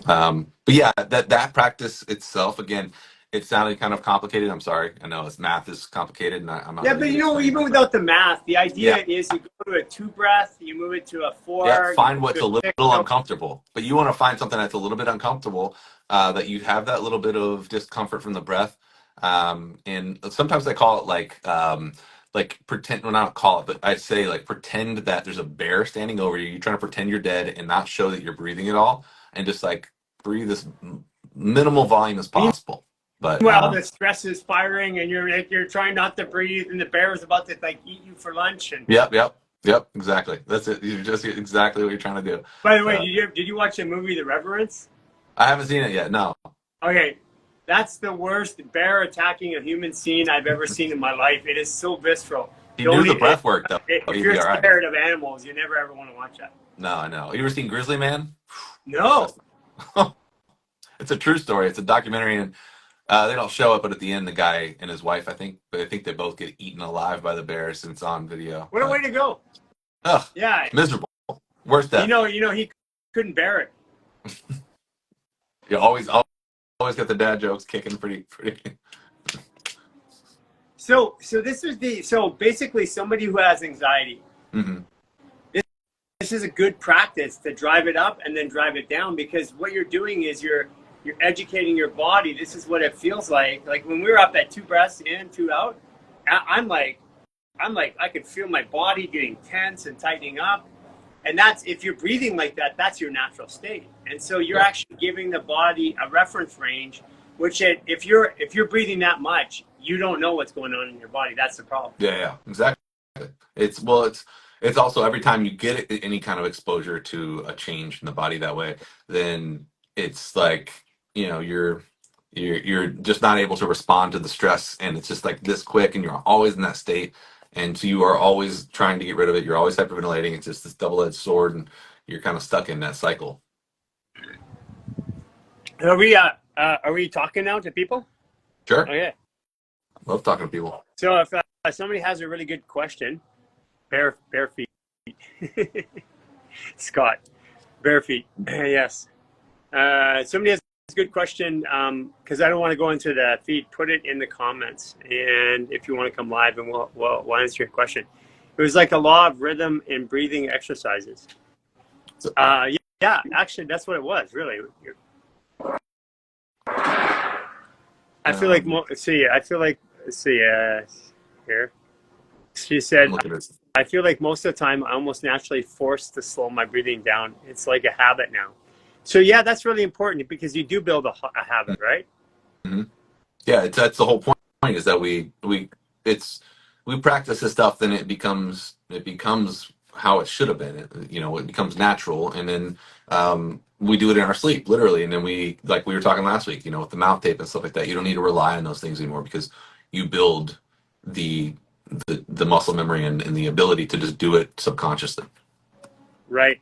D: But yeah, that practice itself, again, it sounded kind of complicated. I'm sorry. I know math is complicated, and I'm not
A: Yeah,
D: really
A: but
D: good at explaining
A: even
D: it,
A: without the math, the
D: yeah,
A: idea is you go to a 2 breath, you move it to a
D: yeah.
A: 4, you
D: Find
A: move
D: what's
A: to
D: a
A: a 6.
D: little uncomfortable, but you want to find something that's a little bit uncomfortable, that you have that little bit of discomfort from the breath. And sometimes I call it like pretend, well, not call it, but I say like pretend that there's a bear standing over you. You're trying to pretend you're dead and not show that you're breathing at all, and just like breathe as minimal volume as possible. But
A: Well, the stress is firing, and you're trying not to breathe, and the bear is about to like eat you for lunch. And
D: yep, exactly. That's it. You're just exactly what you're trying to do.
A: by the way,
D: So,
A: did you watch the movie The Reverence?
D: I haven't seen it yet. No.
A: Okay, that's the worst bear attacking a human scene I've ever seen in my life. It is so visceral.
D: He knew the breath work though.
A: If
D: He'd
A: you're
D: be all right.
A: scared of animals, you never ever want to watch that.
D: No, I know. You ever seen Grizzly Man?
A: No.
D: It's a true story. It's a documentary, and they don't show it, but at the end, the guy and his wife, I think they both get eaten alive by the bears, and it's on video.
A: What a way to go.
D: Ugh,
A: Yeah.
D: miserable. Worst death.
A: He couldn't bear it.
D: You always got the dad jokes kicking pretty.
A: So basically somebody who has anxiety,
D: Hmm.
A: this is a good practice to drive it up and then drive it down, because what you're doing is you're educating your body. This is what it feels like. Like when we were up at 2 breaths in, 2 out, I'm like, I could feel my body getting tense and tightening up. And that's, if you're breathing like that, that's your natural state. And so you're actually giving the body a reference range, which if you're breathing that much, you don't know what's going on in your body. That's the problem.
D: Yeah, exactly. It's also every time you get any kind of exposure to a change in the body that way, then it's like you're just not able to respond to the stress, and it's just like this quick, and you're always in that state, and so you are always trying to get rid of it. You're always hyperventilating. It's just this double-edged sword, and you're kind of stuck in that cycle.
A: Are we talking now to people?
D: Sure.
A: Okay.
D: Love talking to people.
A: So if somebody has a really good question, bare feet. Scott, bare feet. Yes. Somebody has a good question, because I don't want to go into the feed. Put it in the comments, and if you want to come live, and we'll answer your question. It was like a law of rhythm in breathing exercises. Yeah, actually, that's what it was. Really. I feel like here. She said, I feel like most of the time I almost naturally forced to slow my breathing down. It's like a habit now. So yeah, that's really important, because you do build a habit, right?
D: Mm-hmm. Yeah, that's the whole point is that we practice this stuff, then it becomes how it should have been. It becomes natural, and then we do it in our sleep, literally, and then we, like we were talking last week, with the mouth tape and stuff like that. You don't need to rely on those things anymore, because you build the muscle memory and the ability to just do it subconsciously.
A: Right,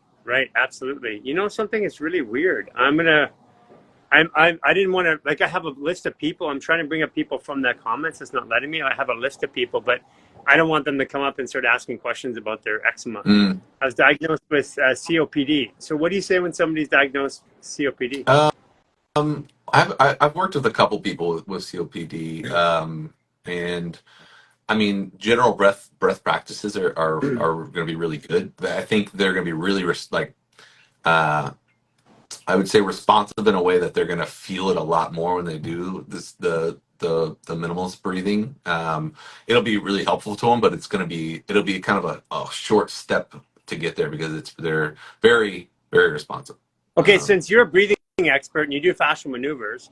A: absolutely. Something is really weird. I didn't want to, like, I have a list of people. I'm trying to bring up people from the comments. It's not letting me. I have a list of people, but I don't want them to come up and start asking questions about their eczema. I was diagnosed with COPD. So what do you say when somebody's diagnosed COPD?
D: I've worked with a couple people with COPD, and I mean, general breath practices are going to be really good. But I think they're going to be really uh, I would say responsive in a way that they're going to feel it a lot more when they do this the minimalist breathing. It'll be really helpful to them, but it'll be kind of a short step to get there because they're very very responsive.
A: Okay, since you're a breathing expert and you do fascial maneuvers,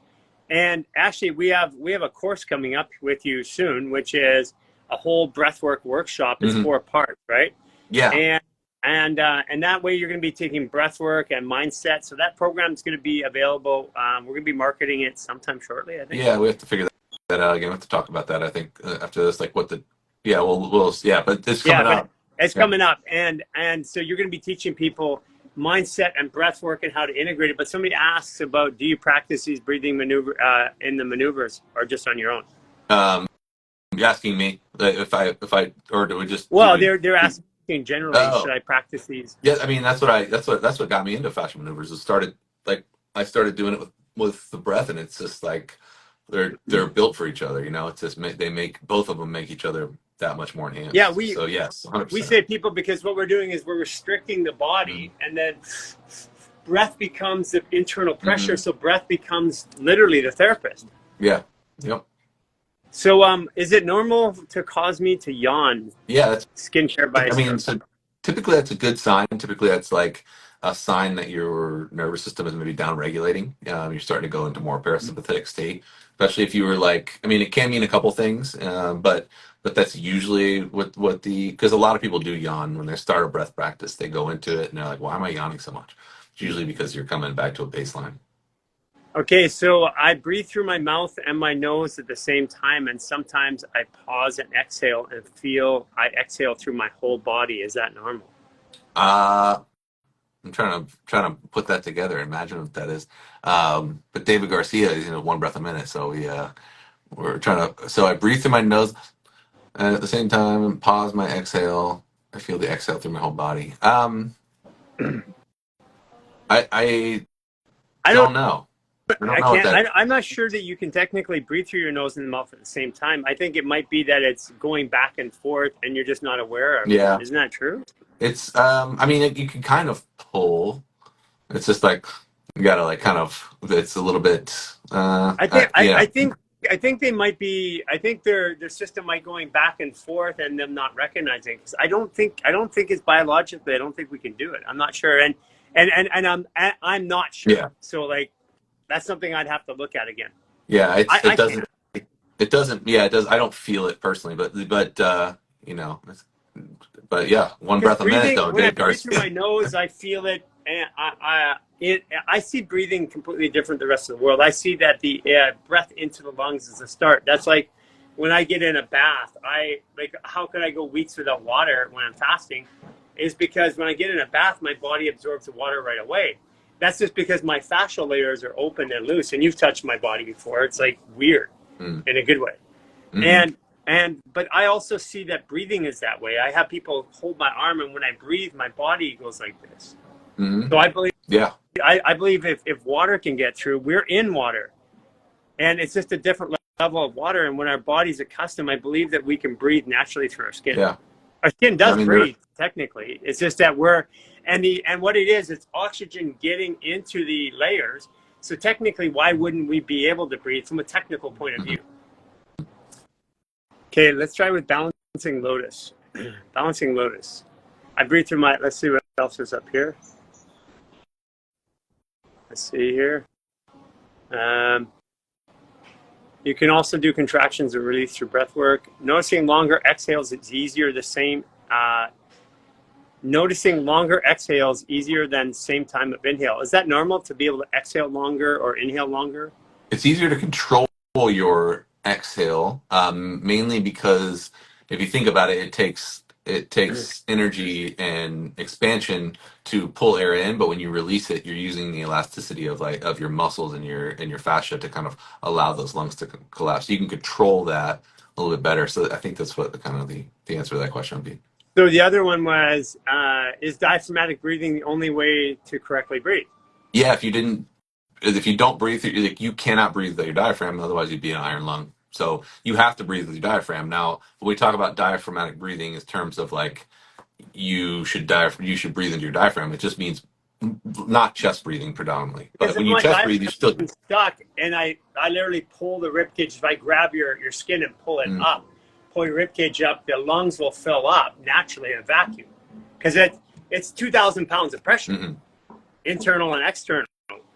A: and actually we have a course coming up with you soon, which is a whole breathwork workshop. It's 4 parts, right?
D: Yeah.
A: And that way you're going to be taking breathwork and mindset. So that program is going to be available. We're going to be marketing it sometime shortly, I think.
D: Yeah, we have to figure that out again. We have to talk about that. I think after this, like but it's coming up.
A: It's coming up, and so you're going to be teaching people mindset and breath work and how to integrate it. But somebody asks about, do you practice these breathing maneuver in the maneuvers or just on your own?
D: You're asking me if I or do we just?
A: Well, they're asking generally, should I practice these?
D: Yeah, I mean that's what got me into fascial maneuvers. I started doing it with the breath, and it's just like they're built for each other. You know, it's just both of them make each other that much more enhanced.
A: Yeah,
D: so yes, 100%.
A: We say people because what we're doing is we're restricting the body, and then breath becomes the internal pressure. So breath becomes literally the therapist.
D: Yeah. Yep.
A: So, is it normal to cause me to yawn?
D: Yeah, that's
A: skincare by.
D: I mean, so typically that's a good sign. Typically that's like a sign that your nervous system is maybe down regulating. You're starting to go into more parasympathetic state, especially if you were like, I mean, it can mean a couple things, but that's usually because a lot of people do yawn when they start a breath practice. They go into it and they're like, why am I yawning so much? It's usually because you're coming back to a baseline.
A: Okay, so I breathe through my mouth and my nose at the same time, and sometimes I pause and exhale and feel I exhale through my whole body. Is that normal?
D: I'm trying to put that together. Imagine what that is. But David Garcia is one breath a minute, so we're trying to. So I breathe through my nose, and at the same time pause my exhale. I feel the exhale through my whole body. I don't know.
A: I'm not sure that you can technically breathe through your nose and the mouth at the same time. I think it might be that it's going back and forth and you're just not aware of it.
D: Yeah.
A: Isn't that true?
D: It's I mean you can kind of pull. It's just like you gotta like kind of. It's a little bit.
A: I think they might be. I think their system might going back and forth and them not recognizing. Because I don't think it's biologically. I don't think we can do it. I'm not sure. And I'm not sure.
D: Yeah.
A: So like. That's something I'd have to look at again.
D: Yeah, it doesn't. It doesn't. Yeah, it does. I don't feel it personally, but but yeah, one breath a minute though.
A: When I breathe through my nose, I feel it, and I see breathing completely different than the rest of the world. I see that the breath into the lungs is the start. That's like when I get in a bath. How could I go weeks without water when I'm fasting? Is because when I get in a bath, my body absorbs the water right away. That's just because my fascial layers are open and loose, and you've touched my body before. It's like weird in a good way. But I also see that breathing is that way. I have people hold my arm, and when I breathe, my body goes like this. So I believe, I believe if water can get through, we're in water, and it's just a different level of water. And when our body's accustomed, I believe that we can breathe naturally through our skin.
D: Yeah.
A: Our skin does breathe technically. It's just that and what it is, it's oxygen getting into the layers. So technically, why wouldn't we be able to breathe from a technical point of view? Okay, let's try with balancing lotus. Balancing lotus. I breathe through let's see what else is up here. Let's see here. You can also do contractions or release through breath work. Noticing longer exhales is easier. Noticing longer exhales easier than same time of inhale. Is that normal to be able to exhale longer or inhale longer?
D: It's easier to control your exhale, mainly because if you think about it, it takes energy and expansion to pull air in, but when you release it, you're using the elasticity of your muscles and your fascia to kind of allow those lungs to collapse. You can control that a little bit better. So I think that's what the answer to that question would be.
A: So the other one was, is diaphragmatic breathing the only way to correctly breathe?
D: Yeah, if you don't breathe, you cannot breathe without your diaphragm, otherwise you'd be an iron lung. So you have to breathe with your diaphragm. Now, when we talk about diaphragmatic breathing in terms of like you should breathe into your diaphragm, it just means not chest breathing predominantly.
A: Because
D: But
A: if
D: when you
A: my
D: chest breathe, you still
A: diaphragm's stuck and I literally pull the rib cage, if I grab your skin and pull it up, pull your rib cage up, the lungs will fill up naturally in a vacuum. Because it's 2,000 pounds of pressure, internal and external.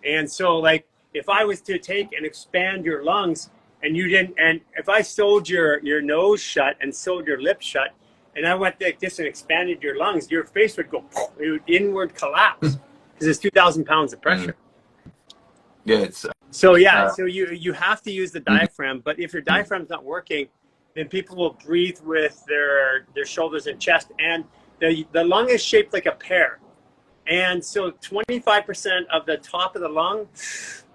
A: And so like if I was to take and expand your lungs and you didn't, and if I sewed your nose shut and sewed your lips shut, and I went like this and expanded your lungs, your face would go, it would inward collapse because it's 2,000 pounds of pressure.
D: Yeah, it's
A: so you have to use the diaphragm, but if your diaphragm's not working, then people will breathe with their shoulders and chest, and the lung is shaped like a pear. And so 25% of the top of the lung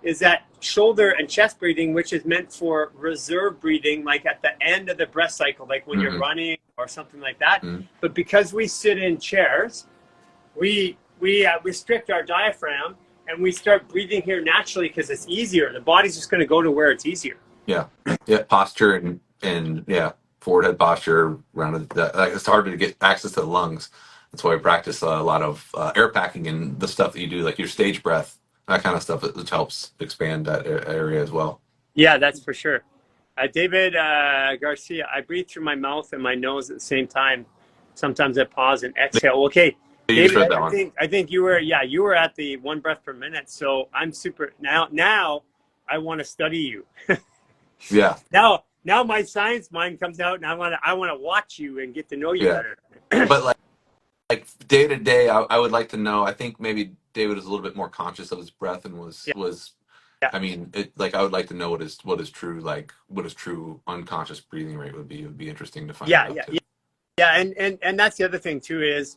A: is that shoulder and chest breathing, which is meant for reserve breathing, like at the end of the breath cycle, like when you're running or something like that. But because we sit in chairs, we restrict our diaphragm and we start breathing here naturally because it's easier. The body's just going to go to where it's easier.
D: Yeah, posture and forward head posture, rounded. Like it's harder to get access to the lungs. That's why we practice a lot of air packing and the stuff that you do, like your stage breath, that kind of stuff, which helps expand that area as well.
A: Yeah, that's for sure. David Garcia, I breathe through my mouth and my nose at the same time. Sometimes I pause and exhale. Okay, David, I think you were at the 1 breath per minute. So I'm super now. I want to study you.
D: Yeah.
A: Now my science mind comes out, and I want to watch you and get to know you better.
D: But like day to day, I would like to know. I think maybe David is a little bit more conscious of his breath and was. I mean, I would like to know what is true unconscious breathing rate would be. It would be interesting to find out.
A: Yeah, and that's the other thing too is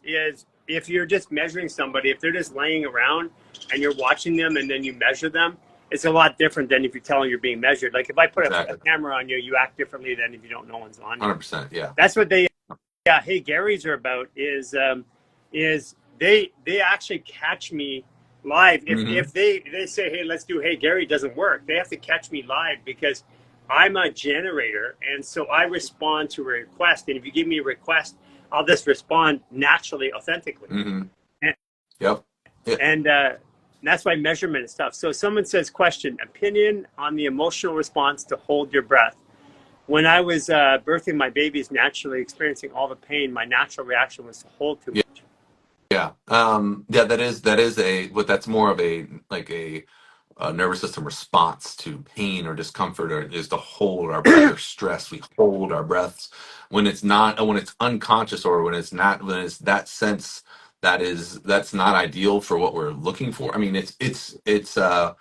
A: if you're just measuring somebody, if they're just laying around and you're watching them and then you measure them, it's a lot different than if you're telling you're being measured. Like if I put a camera on you, you act differently than if you don't know one's on you.
D: 100%, yeah.
A: That's what Hey Gary's are about is they actually catch me live. If they say, hey, let's do Hey Gary, doesn't work. They have to catch me live because I'm a generator, and so I respond to a request. And if you give me a request, I'll just respond naturally, authentically. And that's why measurement is tough. So someone says, question, opinion on the emotional response to hold your breath. When I was birthing my babies, naturally experiencing all the pain, my natural reaction was to hold too much.
D: That's more of a nervous system response to pain or discomfort, or is to hold our breath or stress. We hold our breaths when it's unconscious, or when it's that sense that's not ideal for what we're looking for. I mean, it's a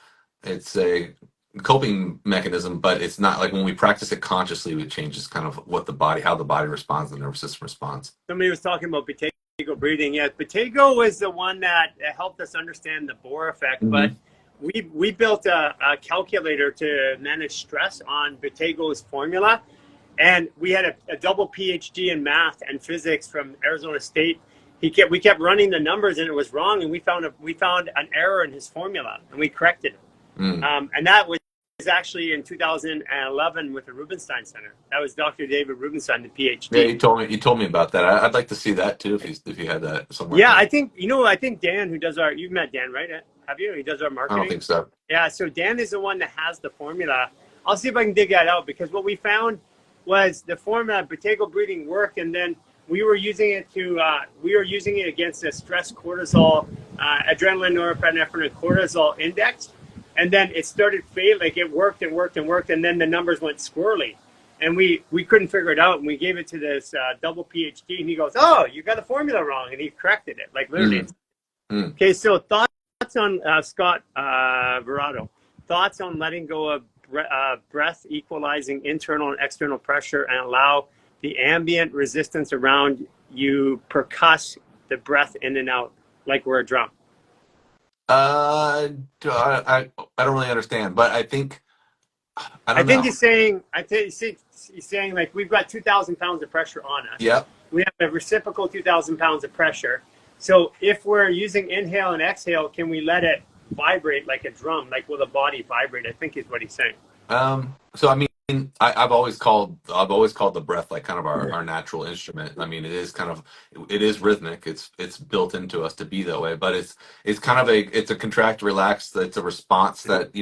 D: coping mechanism, but it's not like when we practice it consciously, it changes kind of how the body responds, the nervous system responds.
A: Somebody was talking about Buteyko breathing. Yeah, Buteyko was the one that helped us understand the Bohr effect, but we built a calculator to manage stress on Buteyko's formula, and we had a double PhD in math and physics from Arizona State. We kept running the numbers and it was wrong, and we found an error in his formula and we corrected it. And that was actually in 2011 with the Rubenstein Center. That was Dr. David Rubenstein, the PhD.
D: Yeah, you told me about that. I'd like to see that too if you had that somewhere.
A: Yeah, I think Dan, who does you've met Dan, right? Have you? He does our marketing.
D: I don't think so.
A: Yeah, so Dan is the one that has the formula. I'll see if I can dig that out, because what we found was the formula Buteyko breathing worked, and then we were using it against the stress cortisol, adrenaline, norepinephrine, and cortisol index. And then it started failing, like it worked and worked and worked, and then the numbers went squirrely. And we couldn't figure it out, and we gave it to this double PhD, and he goes, oh, you got the formula wrong, and he corrected it, like literally. Okay, so thoughts on, Scott Verado, thoughts on letting go of breath equalizing internal and external pressure and allow the ambient resistance around you percuss the breath in and out like we're a drum.
D: I don't really understand, but I think
A: he's saying like we've got 2,000 pounds of pressure on us.
D: Yeah.
A: We have a reciprocal 2,000 pounds of pressure. So if we're using inhale and exhale, can we let it vibrate like a drum? Like will the body vibrate? I think is what he's saying.
D: So I mean, I've always called the breath like kind of our natural instrument. I mean, it is rhythmic. It's built into us to be that way. But it's kind of it's a contract, relax. It's a response that,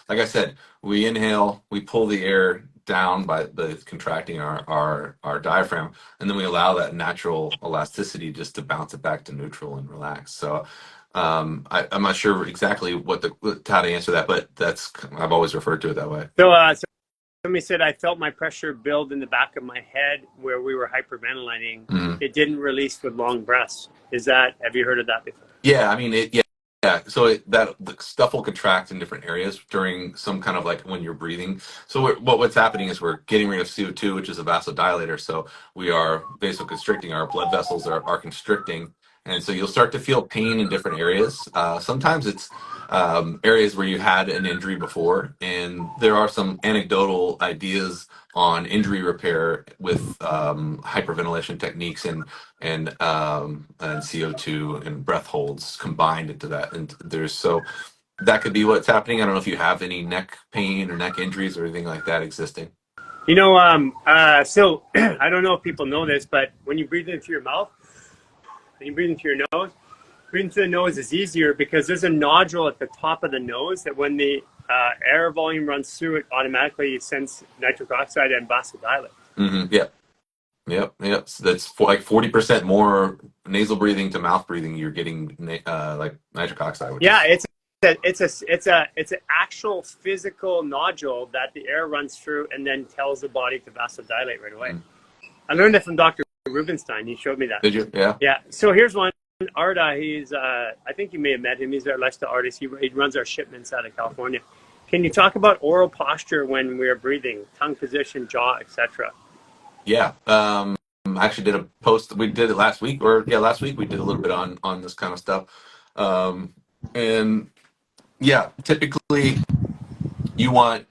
D: like I said, we inhale, we pull the air down by contracting our diaphragm, and then we allow that natural elasticity just to bounce it back to neutral and relax. So I'm not sure exactly how to answer that, but I've always referred to it that way.
A: So somebody said I felt my pressure build in the back of my head where we were hyperventilating.
D: Mm-hmm.
A: It didn't release with long breaths. Have you heard of that before?
D: Yeah, I mean yeah. So the stuff will contract in different areas during some kind of like when you're breathing. So what's happening is we're getting rid of CO2, which is a vasodilator. So we are vasoconstricting. Our blood vessels are constricting, and so you'll start to feel pain in different areas. Sometimes it's areas where you had an injury before, and there are some anecdotal ideas on injury repair with hyperventilation techniques and CO2 and breath holds combined into that. And so that could be what's happening. I don't know if you have any neck pain or neck injuries or anything like that existing.
A: So I don't know if people know this, but when you breathe into your mouth and you breathe into your nose, breathing through the nose is easier because there's a nodule at the top of the nose that when the air volume runs through it, automatically sends nitric oxide and vasodilate.
D: Mm-hmm. Yep. So that's like 40% more nasal breathing to mouth breathing. You're getting like nitric oxide.
A: It's an actual physical nodule that the air runs through and then tells the body to vasodilate right away. Mm. I learned it from Dr. Rubenstein. He showed me that.
D: Did you? Yeah.
A: Yeah. So here's one. Arda, he's I think you may have met him. He's our lifestyle artist. He runs our shipments out of California. Can you talk about oral posture when we're breathing, tongue position, jaw, etc.?
D: Yeah. I actually did a post. We did it last week, last week we did a little bit on this kind of stuff. And yeah, typically you want.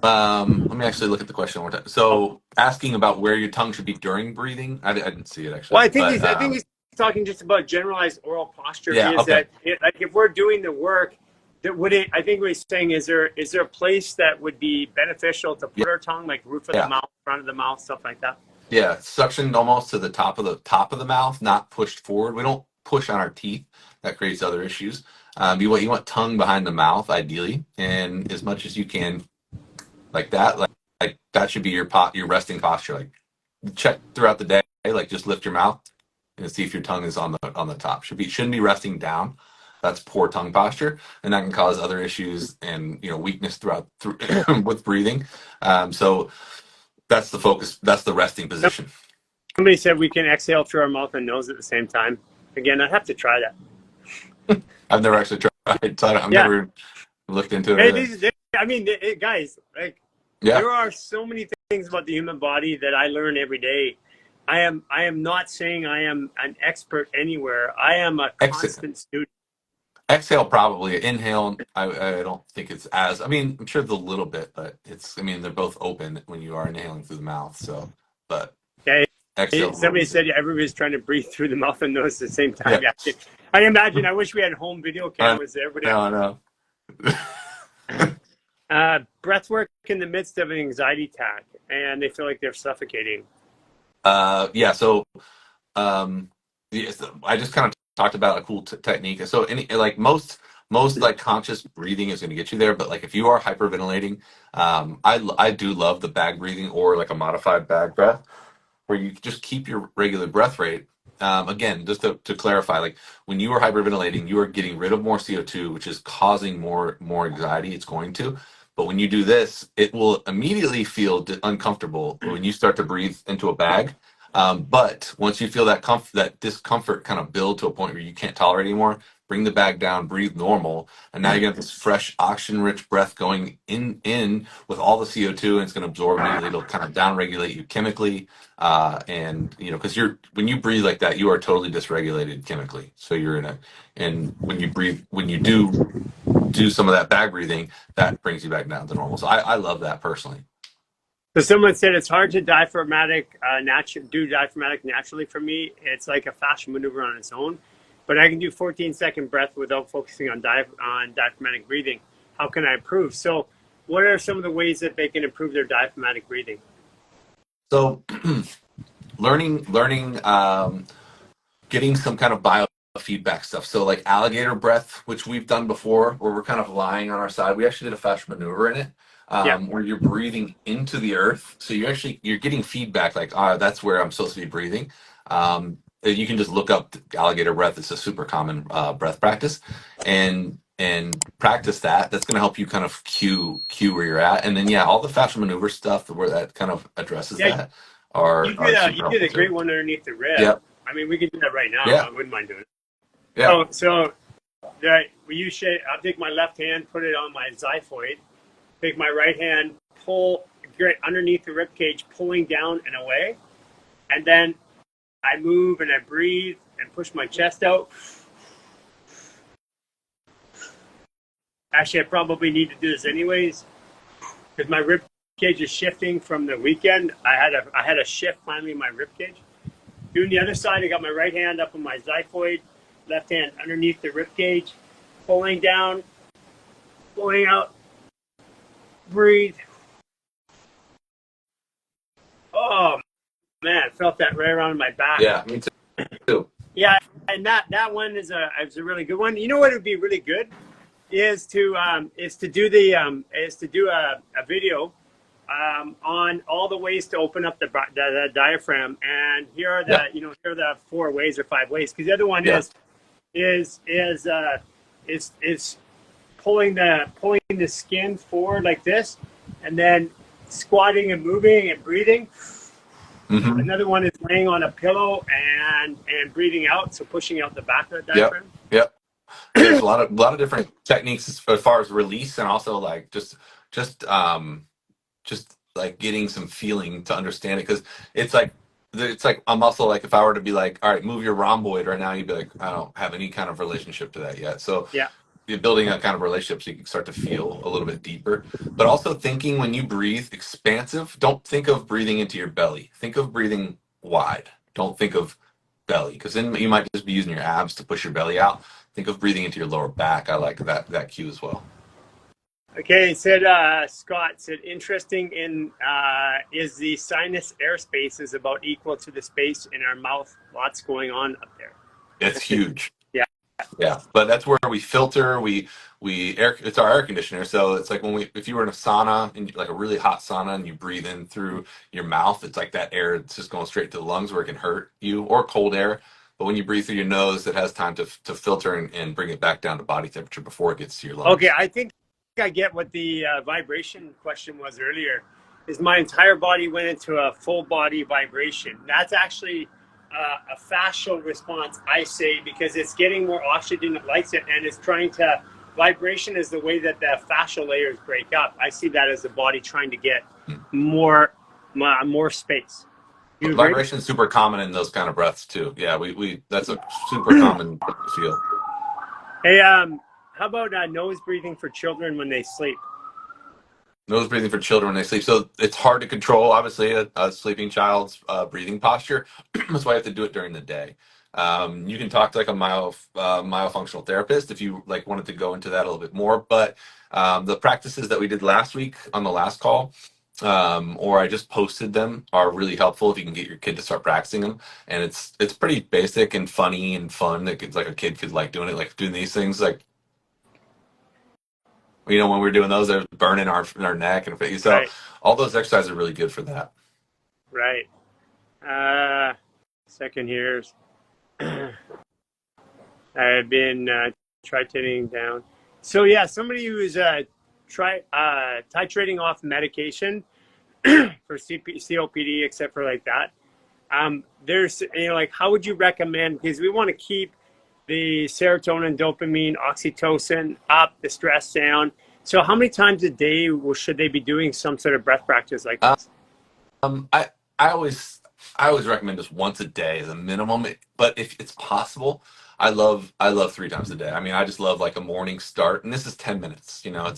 D: Let me actually look at the question one more time. So, asking about where your tongue should be during breathing. I didn't see it actually.
A: Well, I think he's talking just about generalized oral posture.
D: Yeah, okay.
A: Like if we're doing the work, I think what he's saying is there a place that would be beneficial to put our tongue, like roof of the mouth, front of the mouth, stuff like that?
D: Yeah, suctioned almost to the top of the mouth, not pushed forward. We don't push on our teeth. That creates other issues. You want tongue behind the mouth, ideally, and as much as you can, like that. Like that should be your resting posture. Like check throughout the day. Like just lift your mouth and see if your tongue is on the top. Shouldn't be resting down. That's poor tongue posture, and that can cause other issues and weakness through with breathing. So that's the focus. That's the resting position.
A: Somebody said we can exhale through our mouth and nose at the same time. Again, I'd have to try that.
D: I've never actually tried. So I've never looked into it.
A: Guys, like there are so many things about the human body that I learn every day. I am not saying I am an expert anywhere. I am a constant student.
D: Exhale, probably. Inhale, I don't think it's as. I mean, I'm sure it's a little bit, but they're both open when you are inhaling through the mouth. So, but exhale.
A: Somebody said everybody's trying to breathe through the mouth and nose at the same time. Yeah. I imagine. I wish we had home video cameras there. But
D: no.
A: Breath work in the midst of an anxiety attack, and they feel like they're suffocating.
D: So I just kind of talked about a cool technique. So most like conscious breathing is going to get you there, but like if you are hyperventilating, I do love the bag breathing or like a modified bag breath where you just keep your regular breath rate. Again, just to clarify, like when you are hyperventilating, you are getting rid of more CO2, which is causing more anxiety. It's going to. But when you do this, it will immediately feel uncomfortable when you start to breathe into a bag. But once you feel that discomfort kind of build to a point where you can't tolerate anymore, bring the bag down, breathe normal, and now you have this fresh, oxygen-rich breath going in with all the CO2, and it's going to absorb immediately. It'll kind of downregulate you chemically, and because when you breathe like that, you are totally dysregulated chemically. So and when you breathe, when you do some of that bag breathing, that brings you back down to normal. So I love that personally.
A: So someone said it's hard to do diaphragmatic naturally for me. It's like a fascial maneuver on its own, but I can do 14-second breath without focusing on diaphragmatic breathing. How can I improve? So what are some of the ways that they can improve their diaphragmatic breathing?
D: So learning, getting some kind of biofeedback stuff. So like alligator breath, which we've done before, where we're kind of lying on our side. We actually did a fascial maneuver in it,
A: Yeah.
D: where you're breathing into the earth. So you're getting feedback like, that's where I'm supposed to be breathing. You can just look up alligator breath. It's a super common breath practice, and practice that. That's going to help you kind of cue where you're at. And then all the fascial maneuver stuff where that kind of addresses
A: Yeah,
D: that are super
A: you did
D: helpful
A: a great
D: too.
A: one underneath the rib.
D: Yep.
A: I mean, we can do that right now.
D: Yeah.
A: I wouldn't mind doing it.
D: Yeah.
A: So I'll take my left hand, put it on my xiphoid, take my right hand, pull underneath the rib cage, pulling down and away. And then I move and I breathe and push my chest out. Actually, I probably need to do this anyways because my rib cage is shifting from the weekend. I had a shift finally in my rib cage. Doing the other side, I got my right hand up on my xiphoid, left hand underneath the rib cage, pulling down, pulling out, breathe. Oh man, felt that right around my back.
D: Yeah, me too.
A: Yeah, and that one is a really good one. You know what would be really good is to do a video on all the ways to open up the diaphragm, and here are the 4 ways or 5 ways. Because the other one is pulling the skin forward like this, and then squatting and moving and breathing.
D: Mm-hmm.
A: Another one is laying on a pillow and breathing out, so pushing out the back of the diaphragm.
D: Yep. There's a lot of different techniques as far as release, and also like just like getting some feeling to understand it, because it's like a muscle. Like if I were to be like, all right, move your rhomboid right now, you'd be like, I don't have any kind of relationship to that yet. So you're building a kind of relationship so you can start to feel a little bit deeper. But also thinking when you breathe expansive, don't think of breathing into your belly. Think of breathing wide. Don't think of belly, because then you might just be using your abs to push your belly out. Think of breathing into your lower back. I like that cue as well.
A: Okay, Scott said, interesting is the sinus airspace is about equal to the space in our mouth. Lots going on up there.
D: It's huge.
A: Yeah,
D: but that's where we filter. It's our air conditioner. So it's like if you were in a sauna, and like a really hot sauna, and you breathe in through your mouth, it's like that air, it's just going straight to the lungs where it can hurt you, or cold air. But when you breathe through your nose, it has time to filter and bring it back down to body temperature before it gets to your lungs.
A: Okay, I think I get what the vibration question was earlier. Is my entire body went into a full body vibration. That's actually a fascial response, I say, because it's getting more oxygen, it likes it, and it's trying to, vibration is the way that the fascial layers break up. I see that as the body trying to get more space.
D: Vibration is super common in those kind of breaths too. Yeah, we that's a super common feel.
A: Hey, how about nose breathing for children when they sleep?
D: Nose breathing for children when they sleep. So it's hard to control, obviously, a sleeping child's breathing posture. That's why you have to do it during the day. You can talk to like a myofunctional therapist if you like wanted to go into that a little bit more. But the practices that we did last week on the last call, or I just posted them, are really helpful if you can get your kid to start practicing them. And it's pretty basic and funny and fun. It's like a kid could like doing it, like doing these things, like, you know, when we were doing those, they were burning our neck and face. So all those exercises are really good for that.
A: Right. Second here. I've been titrating down. So yeah, somebody who is titrating off medication for COPD, except for like that. There's, like, how would you recommend? Because we want to keep the serotonin, dopamine, oxytocin up, the stress down. So how many times a day should they be doing some sort of breath practice like this?
D: I always recommend just once a day as a minimum. But if it's possible, I love 3 times a day. I mean, I just love like a morning start, and this is 10 minutes. You know,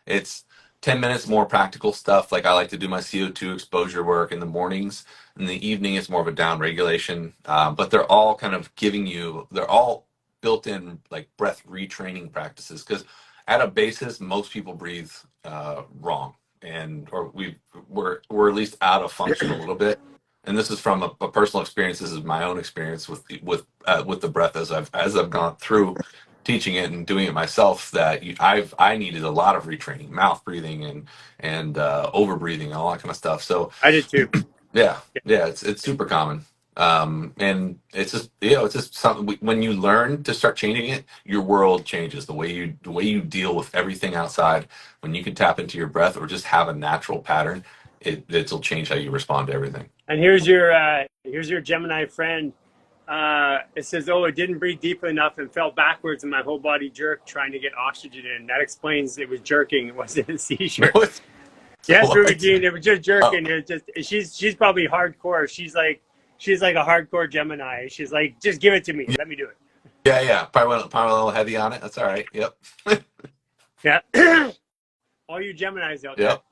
D: it's 10 minutes, more practical stuff. Like I like to do my CO2 exposure work in the mornings. In the evening, it's more of a down regulation. But they're all kind of they're all built in like breath retraining practices, because at a basis, most people breathe wrong, or we're at least out of function a little bit. And this is from a personal experience. This is my own experience with the breath as I've gone through teaching it and doing it myself. That I needed a lot of retraining, mouth breathing and over breathing, all that kind of stuff. So
A: I did too.
D: yeah, it's super common. And it's just something when you learn to start changing it, your world changes. The way you deal with everything outside, when you can tap into your breath or just have a natural pattern, it'll change how you respond to everything.
A: And here's your Gemini friend. It says, "Oh, I didn't breathe deeply enough and fell backwards, and my whole body jerked trying to get oxygen in. That explains it was jerking. It wasn't a seizure." Yes, Ruby Jean, it was just jerking. It was just she's probably hardcore. She's like a hardcore Gemini. She's like, just give it to me. Let me do it.
D: Yeah. Probably went a little heavy on it. That's all right. Yep.
A: Yeah. All you Geminis out there.
D: Yep.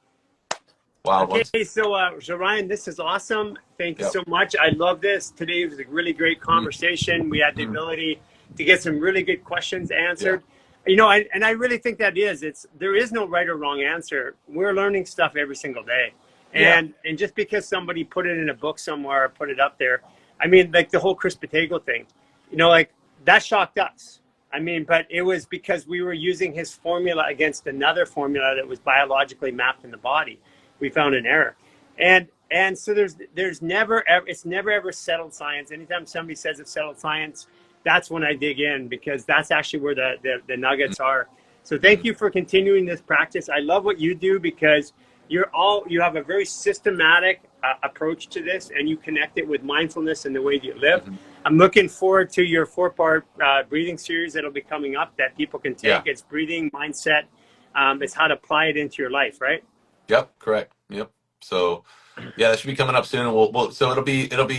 D: Wild ones.
A: Okay, so Ryan, this is awesome. Thank you so much. I love this. Today was a really great conversation. We had the ability to get some really good questions answered. You know, and I really think that there is no right or wrong answer. We're learning stuff every single day. And just because somebody put it in a book somewhere or put it up there, I mean, like the whole Chris Patego thing, you know, like that shocked us. I mean, but it was because we were using his formula against another formula that was biologically mapped in the body. We found an error. And so there's never ever, it's never ever settled science. Anytime somebody says it's settled science, that's when I dig in, because that's actually where the nuggets are. So thank you for continuing this practice. I love what you do, because you have a very systematic approach to this, and you connect it with mindfulness and the way that you live. I'm looking forward to your 4-part breathing series that'll be coming up that people can take. It's breathing, mindset. It's how to apply it into your life, right?
D: Yep, correct. Yep. So that should be coming up soon. So it'll be about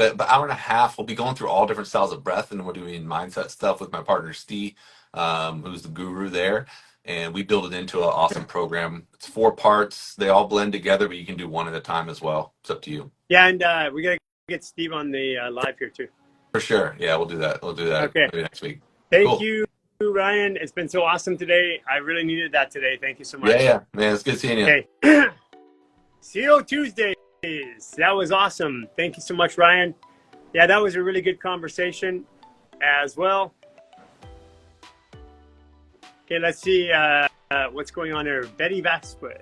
D: an hour and a half. We'll be going through all different styles of breath, and we're doing mindset stuff with my partner Steve, who's the guru there. And we build it into an awesome program. It's 4 parts. They all blend together, but you can do one at a time as well. It's up to you.
A: Yeah, and we got to get Steve on the live here too.
D: For sure. Yeah, we'll do that.
A: Okay.
D: Maybe next week.
A: Thank you, Ryan. It's been so awesome today. I really needed that today. Thank you so much.
D: Yeah, man. It's good seeing you.
A: Okay. CO Tuesdays. That was awesome. Thank you so much, Ryan. Yeah, that was a really good conversation as well. Okay, let's see what's going on there. Betty Vasquez.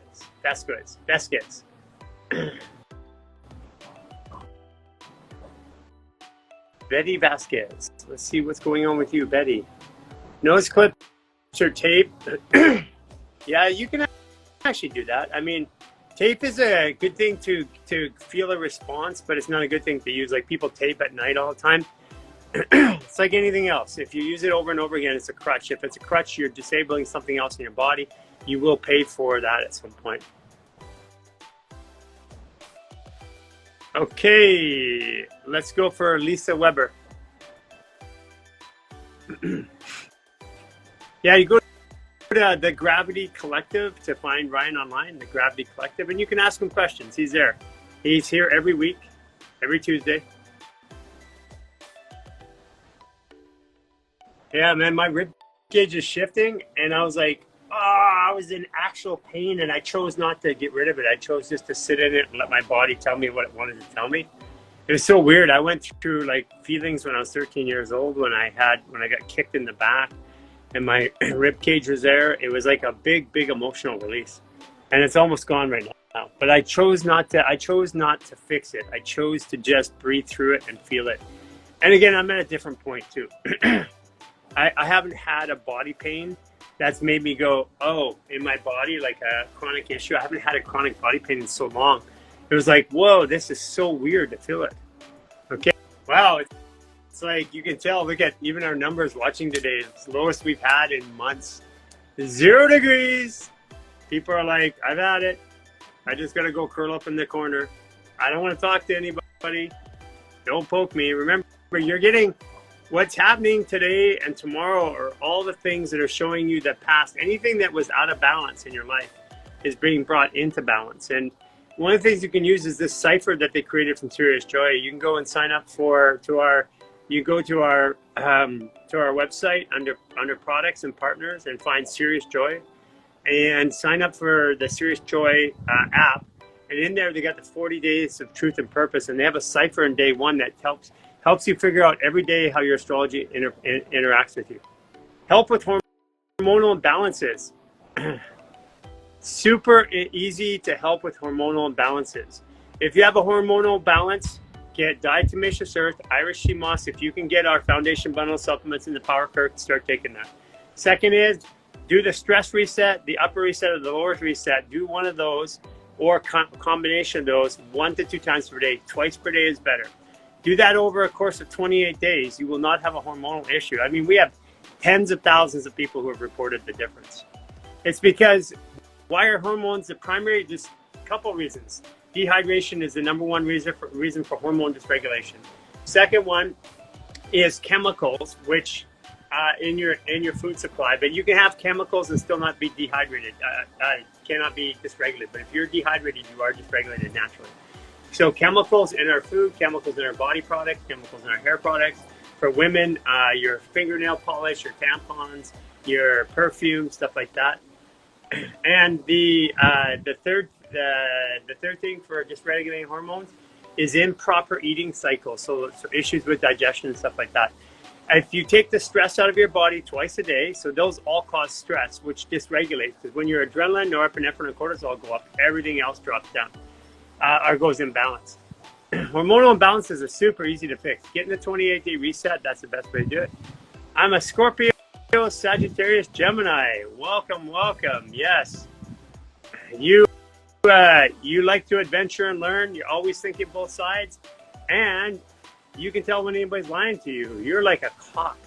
A: Betty Vasquez. Let's see what's going on with you, Betty. Nose clips or tape? Yeah, you can actually do that. I mean, tape is a good thing to feel a response, but it's not a good thing to use. Like, people tape at night all the time. It's like anything else. If you use it over and over again, it's a crutch. If it's a crutch, you're disabling something else in your body. You will pay for that at some point. Okay, let's go for Lisa Weber. Yeah, you go to the Gravity Collective to find Ryan online, the Gravity Collective, and you can ask him questions. He's there. He's here every week, every Tuesday. Yeah, man, my rib cage is shifting, and I was like, I was in actual pain, and I chose not to get rid of it. I chose just to sit in it and let my body tell me what it wanted to tell me. It was so weird. I went through like feelings when I was 13 years old when I got kicked in the back and my rib cage was there. It was like a big emotional release, and it's almost gone right now. But I chose not to fix it. I chose to just breathe through it and feel it. And again, I'm at a different point too. I haven't had a body pain that's made me go, in my body, like a chronic issue. I haven't had a chronic body pain in so long. It was like, whoa, this is so weird to feel it. Okay. Wow. It's like, you can tell, look at even our numbers watching today. It's the lowest we've had in months. 0 degrees. People are like, I've had it. I just got to go curl up in the corner. I don't want to talk to anybody. Don't poke me. Remember, you're getting what's happening today and tomorrow are all the things that are showing you that past. Anything that was out of balance in your life is being brought into balance. And one of the things you can use is this cipher that they created from Serious Joy. You can go and sign up to our you go to our website under products and partners and find Serious Joy and sign up for the Serious Joy app. And in there, they got the 40 days of truth and purpose, and they have a cipher in day one that helps you figure out every day how your astrology interacts with you. Help with hormonal imbalances. Super easy to help with hormonal imbalances. If you have a hormonal balance, get diatomaceous earth, Irish sea moss. If you can get our foundation bundle supplements in the power curve, start taking that. Second is do the stress reset, the upper reset or the lower reset. Do one of those or combination of those 1 to 2 times per day. Twice per day is better. Do that over a course of 28 days. You will not have a hormonal issue. I mean, we have tens of thousands of people who have reported the difference. It's because why are hormones the primary? Just a couple reasons. Dehydration is the number one reason for hormone dysregulation. Second one is chemicals, which in your food supply. But you can have chemicals and still not be dehydrated. Cannot be dysregulated. But if you're dehydrated, you are dysregulated naturally. So chemicals in our food, chemicals in our body products, chemicals in our hair products. For women, your fingernail polish, your tampons, your perfume, stuff like that. And the third thing for dysregulating hormones is improper eating cycles. So issues with digestion and stuff like that. If you take the stress out of your body twice a day, so those all cause stress, which dysregulates. Because when your adrenaline, norepinephrine, and cortisol go up, everything else drops down or goes in balance. Hormonal imbalances are super easy to fix. Getting the 28-day reset, that's the best way to do it. I'm a Scorpio, Sagittarius, Gemini. Welcome, welcome. Yes. You like to adventure and learn. You're always thinking both sides. And you can tell when anybody's lying to you. You're like a cop.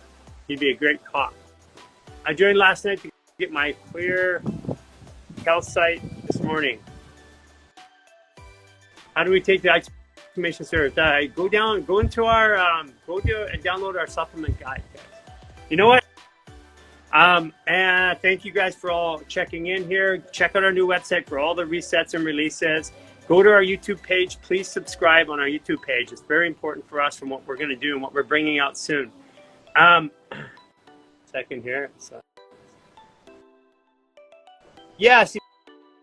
A: You'd be a great cop. I joined last night to get my clear health site this morning. How do we take the information, sir? Go into our, go to and download our supplement guide, guys. You know what? And thank you guys for all checking in here. Check out our new website for all the resets and releases. Go to our YouTube page. Please subscribe on our YouTube page. It's very important for us from what we're going to do and what we're bringing out soon. Second here. So, yes,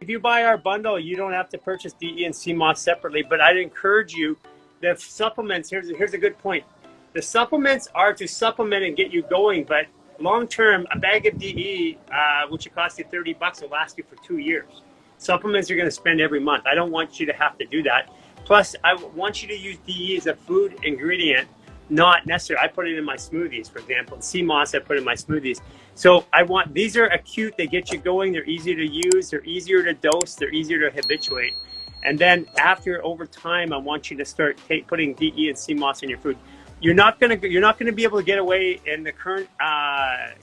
A: if you buy our bundle, you don't have to purchase DE and CMOS separately, but I'd encourage you, the supplements, here's a good point. The supplements are to supplement and get you going, but long term, a bag of DE, which it costs you $30, will last you for 2 years. Supplements you're going to spend every month. I don't want you to have to do that. Plus, I want you to use DE as a food ingredient, not necessarily. I put it in my smoothies, for example. CMOS I put in my smoothies. So these are acute. They get you going. They're easier to use. They're easier to dose. They're easier to habituate. And then over time, I want you to start putting DE and CMOS in your food. You're not gonna be able to get away in the current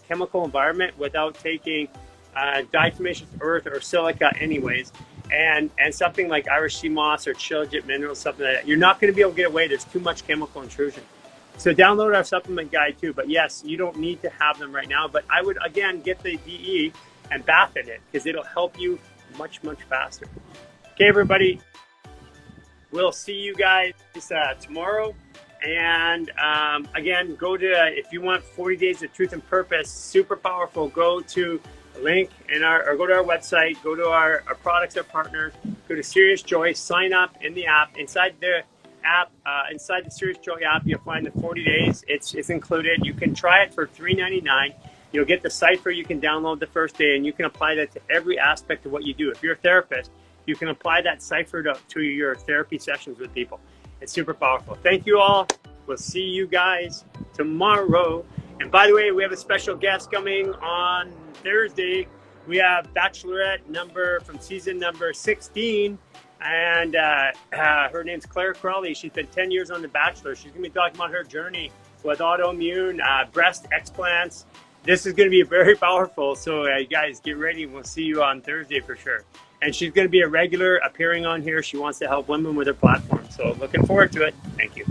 A: chemical environment without taking diatomaceous earth or silica anyways, and something like Irish sea moss or Shilajit minerals, something like that. You're not going to be able to get away. There's too much chemical intrusion. So download our supplement guide too. But yes, you don't need to have them right now. But I would, again, get the DE and bath in it because it'll help you much, much faster. Okay, everybody. We'll see you guys tomorrow. And again, go to, if you want 40 days of truth and purpose, super powerful, go to link or go to our website, go to our products, our partners, go to Serious Joy, sign up in the app. Inside the app, inside the Serious Joy app, you'll find the 40 days. It's included. You can try it for $3.99. You'll get the cipher you can download the first day, and you can apply that to every aspect of what you do. If you're a therapist, you can apply that cipher to your therapy sessions with people. It's super powerful. Thank you all. We'll see you guys tomorrow. And by the way, we have a special guest coming on Thursday. We have Bachelorette from season number 16. And her name's Claire Crowley. She's been 10 years on The Bachelor. She's going to be talking about her journey with autoimmune, breast explants. This is going to be very powerful. So you guys get ready. We'll see you on Thursday for sure. And she's going to be a regular appearing on here. She wants to help women with her platform. So looking forward to it. Thank you.